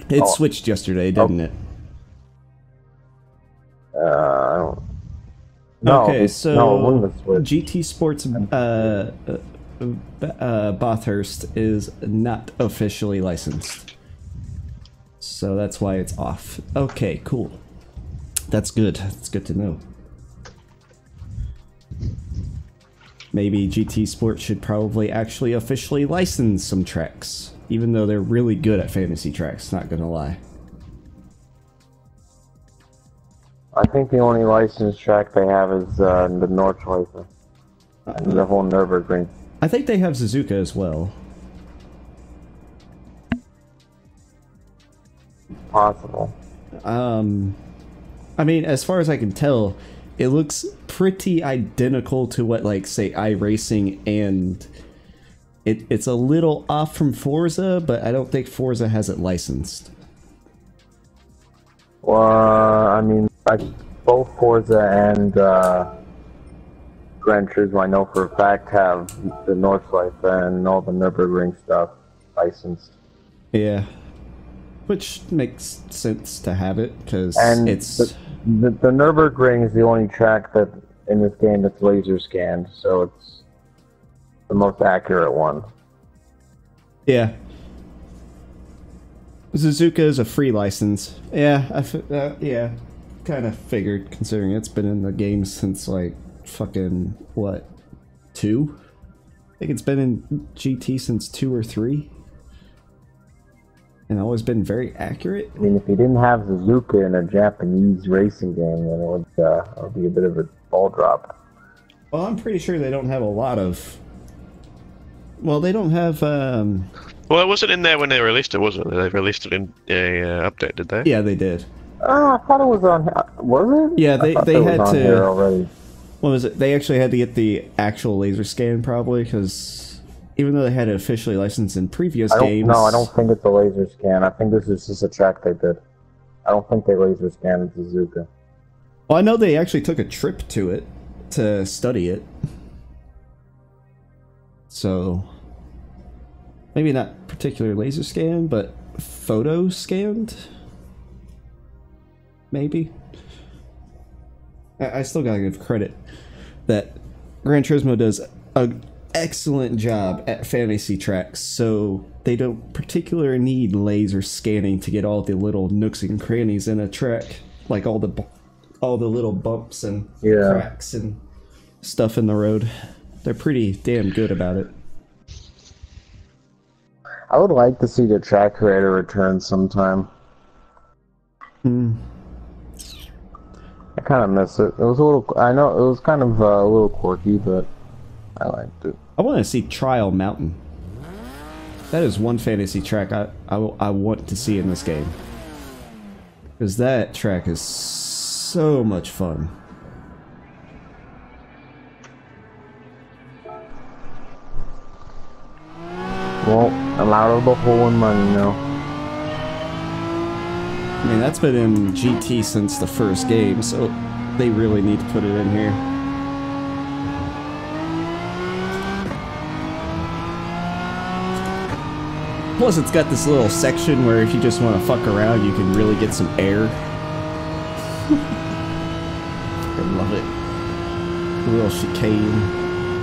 It switched yesterday, didn't it? I don't... No, okay, so no, it wouldn't have switched. GT Sports Bathurst is not officially licensed. So that's why it's off. Okay, cool. That's good. That's good to know. Maybe GT Sport should probably actually officially license some tracks, even though they're really good at fantasy tracks, not gonna lie. I think the only licensed track they have is the Nordschleife. And the whole Nürburgring. I think they have Suzuka as well. Possible. I mean, as far as I can tell, it looks pretty identical to what, like, say, iRacing, and it's a little off from Forza, but I don't think Forza has it licensed. Well, I mean, both Forza and Gran Turismo, I know for a fact, have the Nordschleife and all the Nürburgring stuff licensed. Yeah. Which makes sense to have it, because it's... The Nürburgring is the only track that, in this game, that's laser scanned, so it's the most accurate one. Yeah. Suzuka is a free license. Yeah, yeah, kind of figured, considering it's been in the game since, like, fucking, what, 2? I think it's been in GT since 2 or 3. And always been very accurate. I mean, if you didn't have Suzuka in a Japanese racing game, then it would be a bit of a ball drop. Well, I'm pretty sure they don't have a lot of... Well, they don't have... Well, it wasn't in there when they released it, was it? They released it in a update, did they? Yeah, they did. I thought it was on... Was it? Yeah, they had on to... Here already. What was it? They actually had to get the actual laser scan, probably, because... Even though they had it officially licensed in previous games... No, I don't think it's a laser scan. I think this is just a track they did. I don't think they laser scanned Suzuka. Well, I know they actually took a trip to it to study it. So... Maybe not particular laser scan, but photo scanned? Maybe? I still gotta give credit that Gran Turismo does an excellent job at fantasy tracks, so they don't particularly need laser scanning to get all the little nooks and crannies in a track, like all the little bumps and cracks and stuff in the road. They're pretty damn good about it. I would like to see the track creator return sometime. I kind of miss it. It was a little... I know it was kind of a little quirky, but I liked it. I want to see Trial Mountain. That is one fantasy track I want to see in this game. Because that track is so much fun. Well, I'm out of the hole in money now. I mean, that's been in GT since the first game, so they really need to put it in here. Plus, it's got this little section where if you just want to fuck around, you can really get some air. I love it. A little chicane.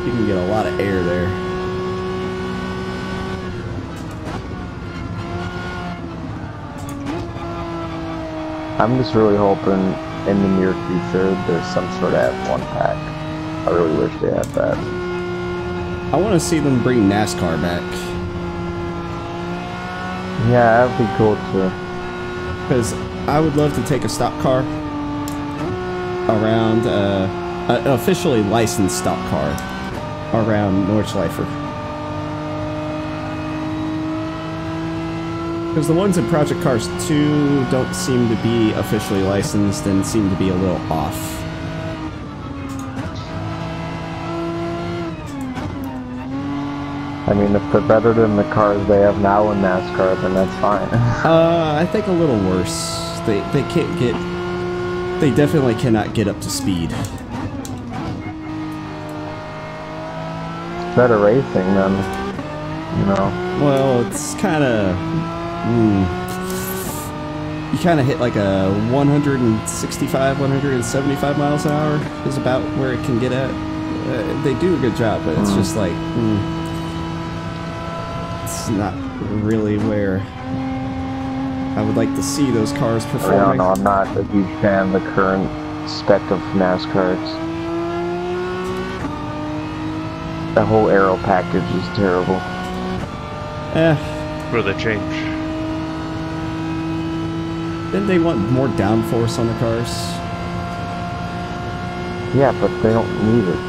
You can get a lot of air there. I'm just really hoping in the near future there's some sort of F1 pack. I really wish they had that. I want to see them bring NASCAR back. Yeah, that'd be cool too. Because I would love to take a stock car around, an officially licensed stock car around Nordschleife. Because the ones in Project Cars 2 don't seem to be officially licensed and seem to be a little off. I mean, if they're better than the cars they have now in NASCAR, then that's fine. I think a little worse. They can't get... They definitely cannot get up to speed. Better racing then, you know. Well, it's kind of... You kind of hit like a 165, 175 miles an hour is about where it can get at. They do a good job, but it's just like... It's not really where I would like to see those cars I don't performing. know, I'm not a huge fan of the current spec of NASCARs. The whole aero package is terrible. Will they change? Didn't they want more downforce on the cars? Yeah, but they don't need it.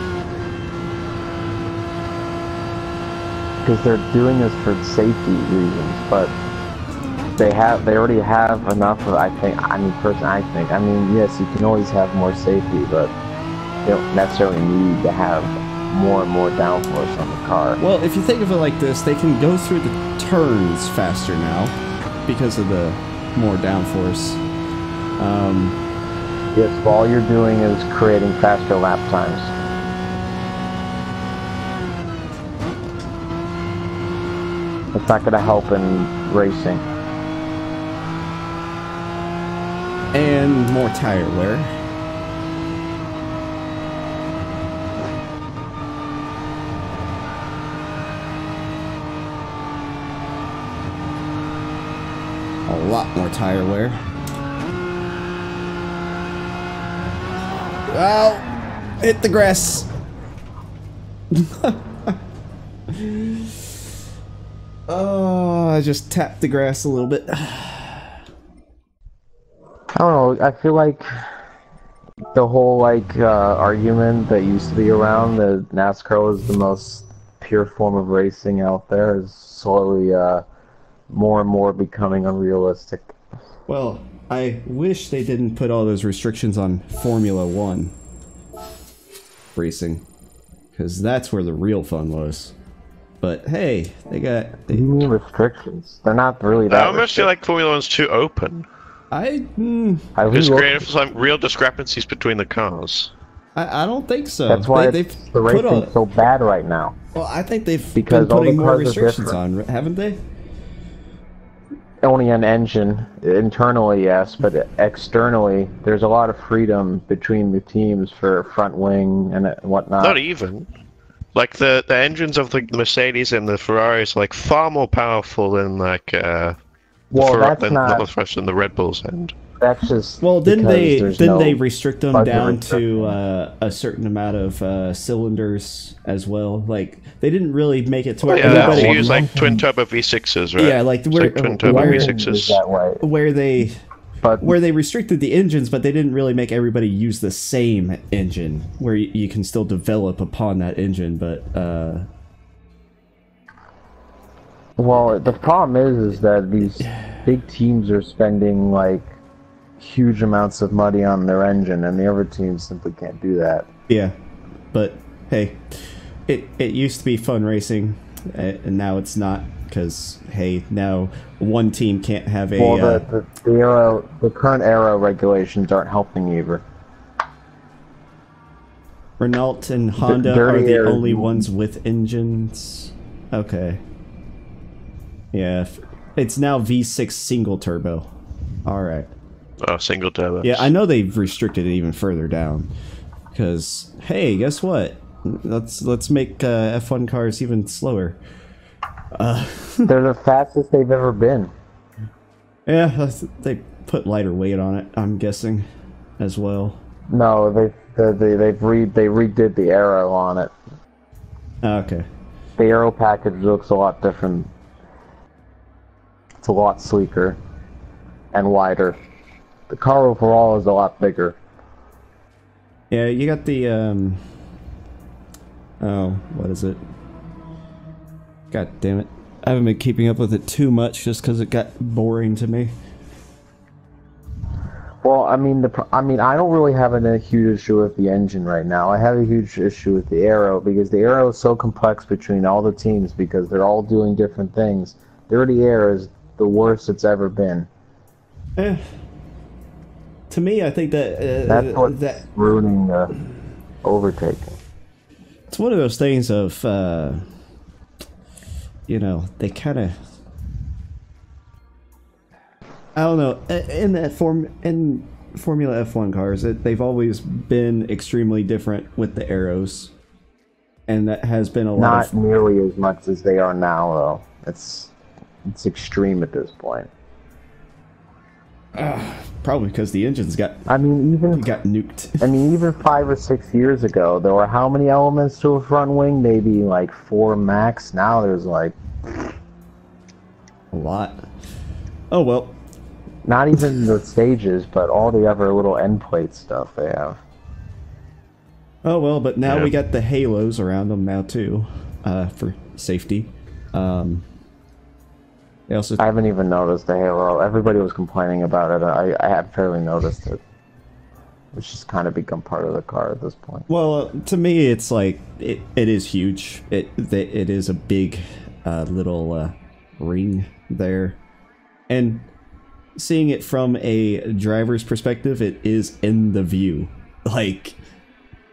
Because they're doing this for safety reasons, but they already have enough of, I mean, yes, you can always have more safety, but you don't necessarily need to have more and more downforce on the car. Well, if you think of it like this, they can go through the turns faster now because of the more downforce. Yes, all you're doing is creating faster lap times. It's not going to help in racing. And more tire wear. A lot more tire wear. Well, hit the grass. Oh, I just tapped the grass a little bit. I don't know, I feel like the whole argument that used to be around that NASCAR was the most pure form of racing out there is slowly more and more becoming unrealistic. Well, I wish they didn't put all those restrictions on Formula 1 racing, because that's where the real fun was. But hey, What do you mean restrictions? They're not really that I almost feel like Formula 1's too open. It's creating some real discrepancies between the cars. I don't think so. That's why the racing's so bad right now. Well, I think they've Because been all the putting more cars are restrictions different. on, haven't they? Only an engine. Internally, yes, but externally, there's a lot of freedom between the teams for front wing and whatnot. Not even. Like the engines of the Mercedes and the Ferraris are like far more powerful than like Well, that's not. than the Red Bulls end. That's just. Well, didn't because they restrict them budget down to restriction. a certain amount of cylinders as well? Like they didn't really make it to where Yeah, they everybody. use like twin turbo V6s, right? Yeah, like It's where, twin turbo where, Is V6s. that way. where they restricted the engines, but they didn't really make everybody use the same engine. Where you can still develop upon that engine, but Well, the problem is that these big teams are spending like huge amounts of money on their engine, and the other teams simply can't do that. yeah. But hey, it used to be fun racing, and now it's not. Because hey, now one team can't have a. Well, the current aero regulations aren't helping either. Renault and Honda dirty are the air. only ones with engines. Okay. Yeah, it's now V6 single turbo. All right. Oh, single turbo. Yeah, I know they've restricted it even further down. Because hey, guess what? Let's make F1 cars even slower. They're the fastest they've ever been. Yeah, they put lighter weight on it. I'm guessing, as well. No, they redid the aero on it. Okay. The aero package looks a lot different. It's a lot sleeker and wider. The car overall is a lot bigger. Yeah, you got the oh, what is it? God damn it. I haven't been keeping up with it too much just because it got boring to me. Well, I mean, I don't really have a huge issue with the engine right now. I have a huge issue with the aero because the aero is so complex between all the teams because they're all doing different things. Dirty air is the worst it's ever been. To me, I think that That's what's ruining the overtaking. it's one of those things of you know, they kind of, I don't know, in Formula F1 cars, they've always been extremely different with the arrows, and that has been a lot of... Not nearly as much as they are now, though. It's extreme at this point. Probably because the engine's got I mean, got nuked. I mean, even 5 or 6 years ago, there were how many elements to a front wing? Maybe like 4 max. Now there's like A lot. Oh well. not even the stages, but all the other little end plate stuff they have. Oh well, but now Yeah. we got the halos around them now too, for safety. They also I haven't even noticed the halo. Everybody was complaining about it. I have barely noticed it. It's just kind of become part of the car at this point. well, to me, it's like it is huge. It is a big little ring there, and seeing it from a driver's perspective, it is in the view. Like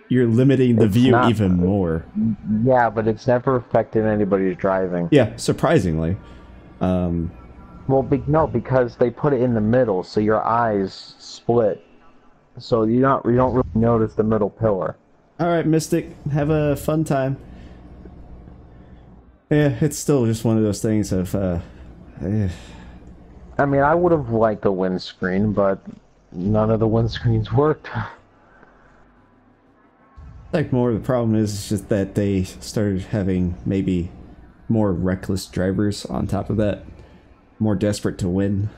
you're limiting the It's view not- even more. Yeah, but it's never affected anybody's driving. Yeah, surprisingly. Well, no, because they put it in the middle, so your eyes split. So you don't really notice the middle pillar. All right, Mystic, have a fun time. Yeah, it's still just one of those things of, I mean, I would have liked a windscreen, but none of the windscreens worked. like more of the problem is just that they started having maybe more reckless drivers on top of that, more desperate to win,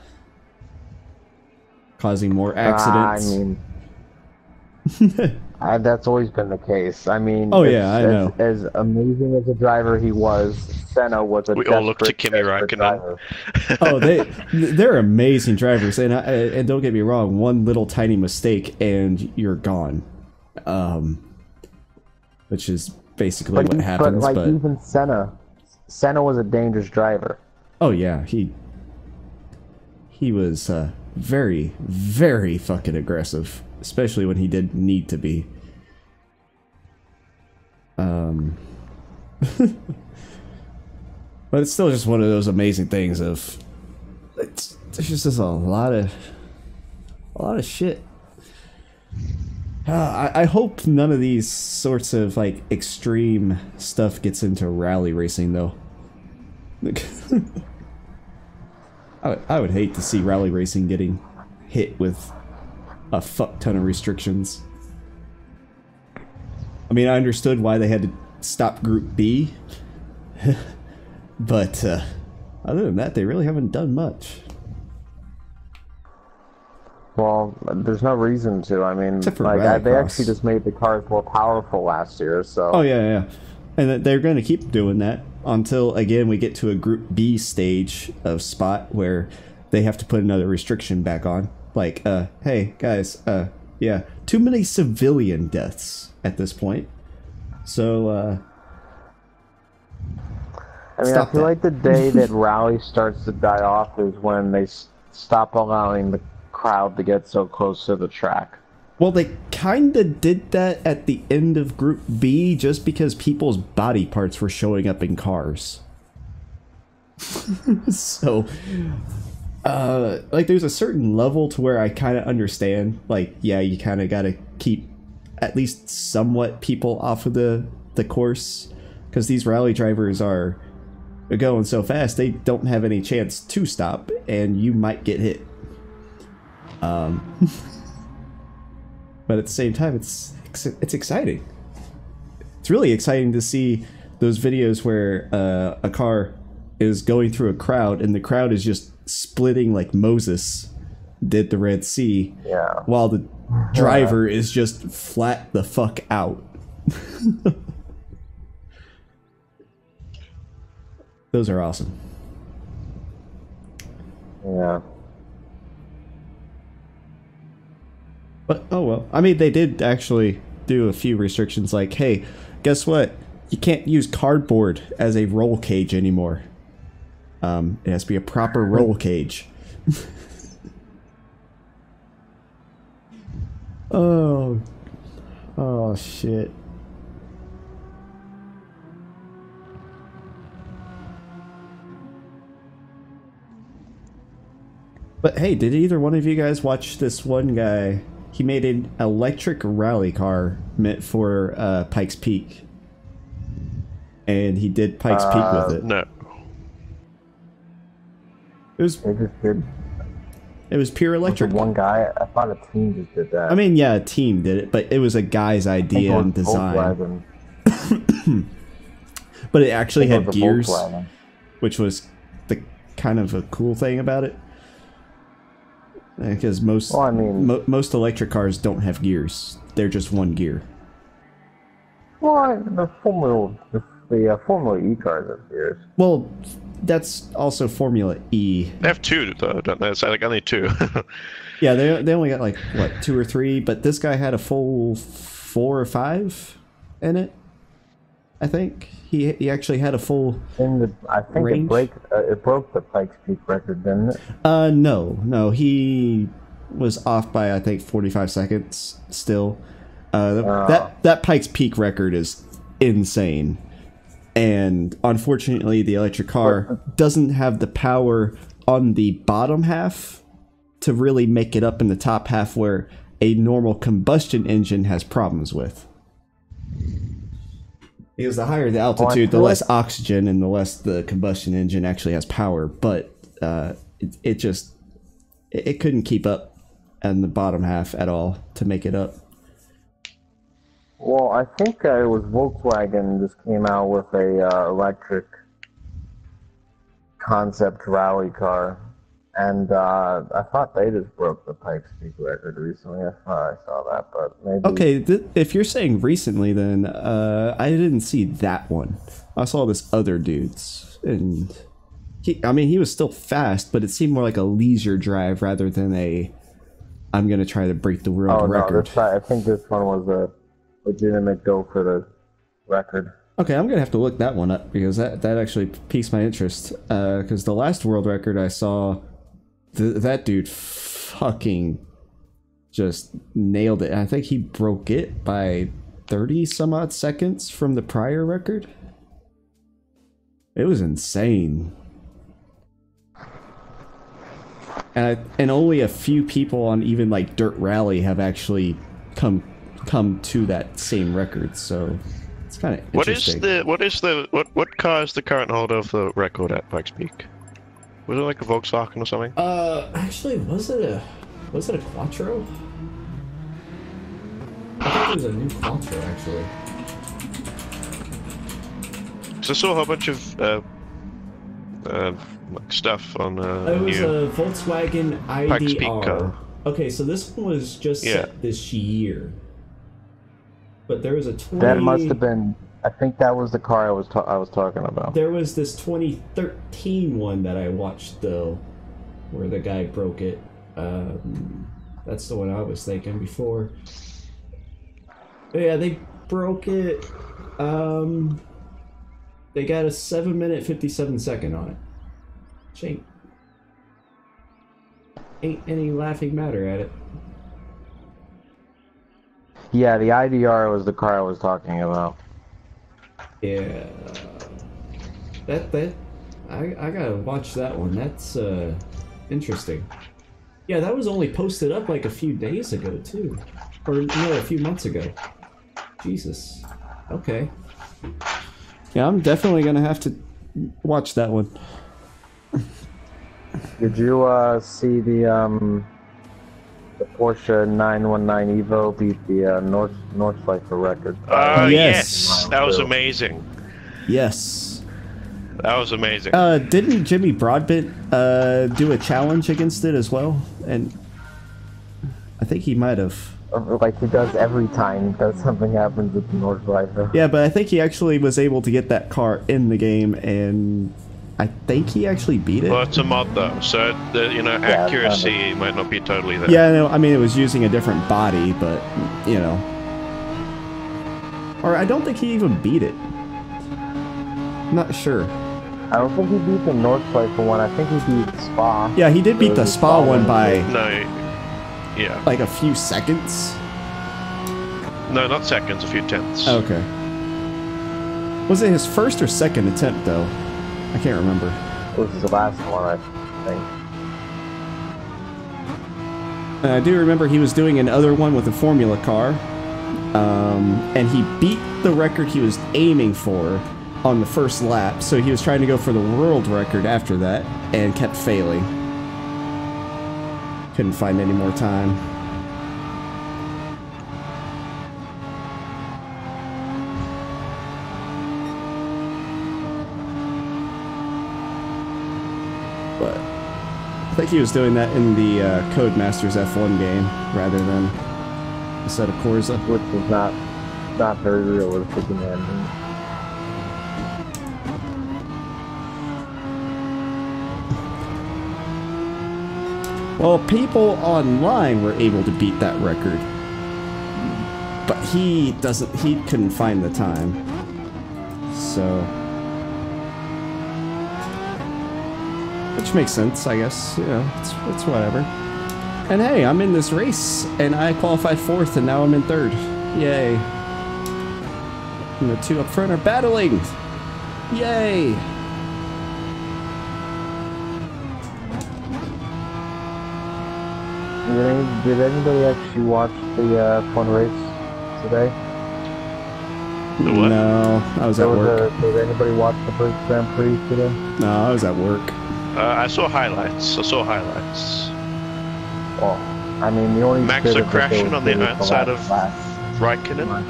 causing more accidents. I mean, that's always been the case. I mean, Oh, yeah, I know. As amazing as a driver he was, Senna was a We all look to desperate, Kimi desperate Räikkönen. driver. Oh, they're amazing drivers, and don't get me wrong, one little tiny mistake and you're gone, which is basically what happens. But like But even Senna was a dangerous driver. oh yeah, he was very, very fucking aggressive, especially when he didn't need to be. But it's still just one of those amazing things of there's just a lot of shit. I hope none of these sorts of like extreme stuff gets into rally racing though. I would hate to see rally racing getting hit with a fuck ton of restrictions. I mean, I understood why they had to stop Group B, but other than that, they really haven't done much. Well, there's no reason to. I mean, Except for like they Rallycross. actually just made the cars more powerful last year. So Oh yeah, and they're going to keep doing that until again we get to a Group B stage of spot where they have to put another restriction back on. Like, hey guys, yeah, too many civilian deaths at this point. So, I mean, stop I feel that. like the day that rally starts to die off is when they stop allowing the crowd to get so close to the track. Well, they kind of did that at the end of Group B just because people's body parts were showing up in cars. So, like, there's a certain level to where I kind of understand. Like, yeah, you kind of got to keep at least somewhat people off of the course because these rally drivers are going so fast they don't have any chance to stop, and you might get hit. But at the same time, it's exciting. It's really exciting to see those videos where a car is going through a crowd and the crowd is just splitting like Moses did the Red Sea, Yeah. while the driver is just flat the fuck out. Those are awesome. Yeah. But oh well. I mean, they did actually do a few restrictions like, hey, guess what? You can't use cardboard as a roll cage anymore. It has to be a proper roll cage. Oh shit. But hey, did either one of you guys watch this one guy? He made an electric rally car meant for Pikes Peak. And he did Pikes Peak with it. No. It was They just did. It was pure Was it electric. one guy? I thought a team just did that. I mean, yeah, a team did it, but it was a guy's I think it idea was and design. Volkswagen. But it actually I think had it was a gears, Volkswagen. which was the kind of a cool thing about it. Because most Well, I mean- most electric cars don't have gears; they're just one gear. Well, the Formula E cars have gears. Well, that's also Formula E. They have two though, don't they? It's like only two. Yeah, they only got like what 2 or 3, but this guy had a full 4 or 5 in it. I think he actually had a full. I think Range? it broke the Pikes Peak record, didn't it? No, he was off by I think 45 seconds still. That Pikes Peak record is insane. And unfortunately, the electric car doesn't have the power on the bottom half to really make it up in the top half where a normal combustion engine has problems with. Because the higher the altitude, the less oxygen and the less the combustion engine actually has power. But it couldn't keep up on the bottom half at all to make it up. Well, I think it was Volkswagen just came out with a electric concept rally car, and I thought they just broke the Pikes Peak record recently. I thought I saw that, but maybe. Okay, if you're saying recently, then I didn't see that one. I saw this other dude's, and he was still fast, but it seemed more like a leisure drive rather than a I'm gonna try to break the world record. No, I think this one was a legitimate go for the record. Okay, I'm gonna have to look that one up because that actually piques my interest. Because the last world record I saw, that dude fucking just nailed it. I think he broke it by 30 some odd seconds from the prior record. It was insane. And only a few people on even like Dirt Rally have actually come to that same record, so it's kind of interesting. What car is the current holder of the record at Pikes Peak? Was it like a Volkswagen or something? Actually, was it a Quattro? I think it was a new Quattro, actually. So I saw a whole bunch of stuff on It was a Volkswagen Pikes Peak car. IDR. Okay, so this one was just set this year. But there was a 20... That must have been. I think that was the car I was talking about. There was this 2013 one that I watched though, where the guy broke it. That's the one I was thinking before. Yeah, they broke it. They got a 7-minute 57-second on it. Which ain't any laughing matter at it. Yeah, the IDR was the car I was talking about. Yeah, I gotta watch that one. That's interesting. Yeah, that was only posted up like a few days ago too, or no, a few months ago. Jesus. Okay. Yeah, I'm definitely gonna have to watch that one. Did you see the Porsche 919 Evo beat the Nordschleife record? Yes, that was amazing. Yes. That was amazing. Didn't Jimmy Broadbent do a challenge against it as well? And I think he might have. Like he does every time that something happens with the Nordschleife. Yeah, but I think he actually was able to get that car in the game, and I think he actually beat it. Well, it's a mod though, so the accuracy might not be totally there. Yeah, no, I mean it was using a different body, but you know, or I don't think he even beat it. Not sure. I don't think he beat the Nordschleife one. I think he beat Spa. Yeah, he did beat the Spa one by like a few seconds. No, not seconds, a few tenths. Okay. Was it his first or second attempt though? I can't remember. It was the last one, I think. I do remember he was doing another one with a Formula car, and he beat the record he was aiming for on the first lap, so he was trying to go for the world record after that, and kept failing. Couldn't find any more time. But I think he was doing that in the Codemasters F1 game rather than a set of Corsa. Which is not very realistic in the engine. Well, people online were able to beat that record, but he couldn't find the time. So, which makes sense, I guess. You know, it's whatever. And hey, I'm in this race, and I qualified 4th, and now I'm in 3rd. Yay! And the two up front are battling. Yay! Did anybody actually watch the fun race today? The what? No, I was at work. Did anybody watch the first Grand Prix today? No, I was at work. I saw highlights. Well, I mean, the only Max bit are of it crashing was on the the outside of last Raikkonen. lap.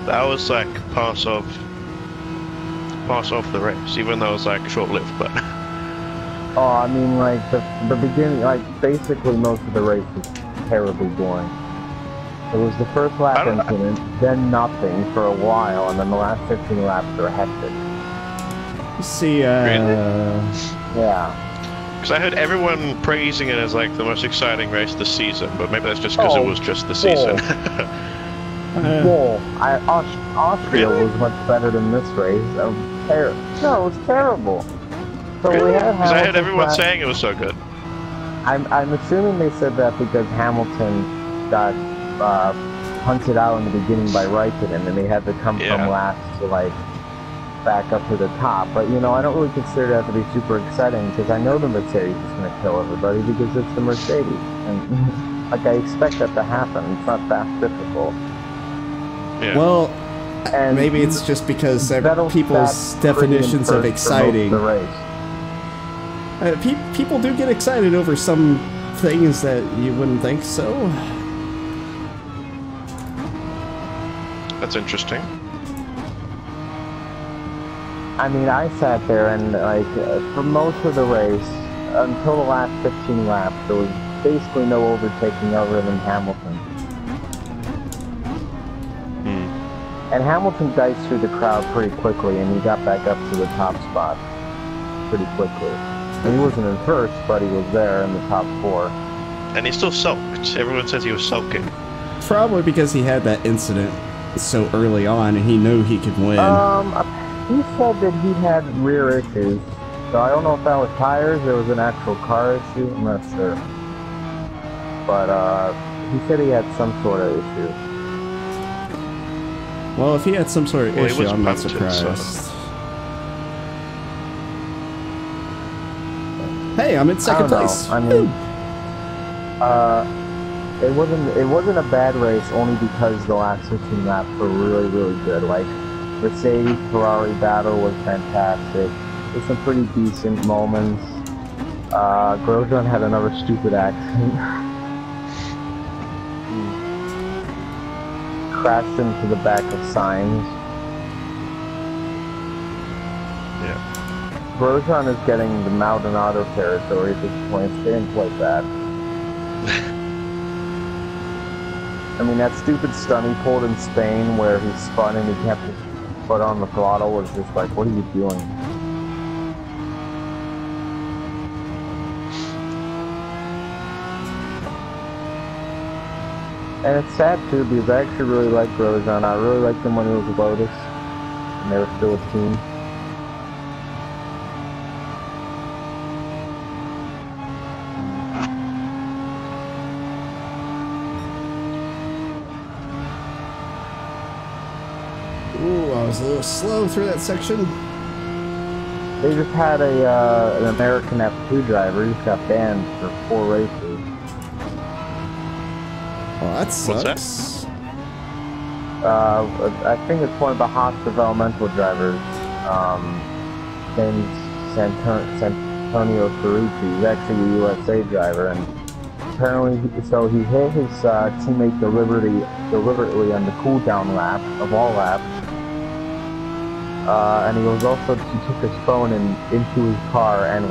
That was like part of the race, even though it was like short-lived. But Oh, I mean, like the beginning, like basically most of the race was terribly boring. It was the first lap incident, then nothing for a while, and then the last 15 laps were hectic. See, Yeah. because I heard everyone praising it as like the most exciting race this season, but maybe that's just because it was just the season. Whoa! Austria was much better than this race. No, it was terrible. So Really? we had Because I heard everyone Hamilton saying it was so good. I'm assuming they said that because Hamilton got hunted out in the beginning by Raikkonen, and they had to come from last to like back up to the top. But you know, I don't really consider that to be super exciting because I know the Mercedes is going to kill everybody because it's the Mercedes, and like I expect that to happen. It's not that difficult. Yeah. well, And maybe it's just because Vettel people's sat definitions of pretty in first for most exciting. the race. People do get excited over some things that you wouldn't think so. That's interesting. I mean, I sat there and like for most of the race, until the last 15 laps, there was basically no overtaking other than Hamilton. And Hamilton diced through the crowd pretty quickly, and he got back up to the top spot pretty quickly. And he wasn't in first, but he was there in the top 4. And he still sulked. Everyone says he was sulking. Probably because he had that incident so early on, and he knew he could win. He said that he had rear issues, so I don't know if that was tires or it was an actual car issue. I'm not sure. But he said he had some sort of issue. Well, if he had some sort of Well, he issue, was I'm not punted, surprised. Hey, I'm in second place. I mean, it wasn't a bad race only because the last 15 laps were really, really good. Like, Mercedes-Ferrari battle was fantastic. There's some pretty decent moments. Grosjean had another stupid accident. Crashed into the back of Sainz. Yeah. Grosjean is getting the Maldonado territory at this point. It's getting quite bad. I mean, that stupid stunt he pulled in Spain where he spun and he kept his foot on the throttle was just like, what are you doing? And it's sad too because I actually really like Grosjean. I really liked him when he was with Lotus and they were still a team. Ooh, I was a little slow through that section. They just had an American F2 driver. He just got banned for 4 races. Well, that sucks. What's I think it's one of the Haas developmental drivers, named Santonio Ferrucci. He's actually a USA driver, and apparently, so he hit his teammate deliberately on the cooldown lap of all laps. And he took his phone into his car and was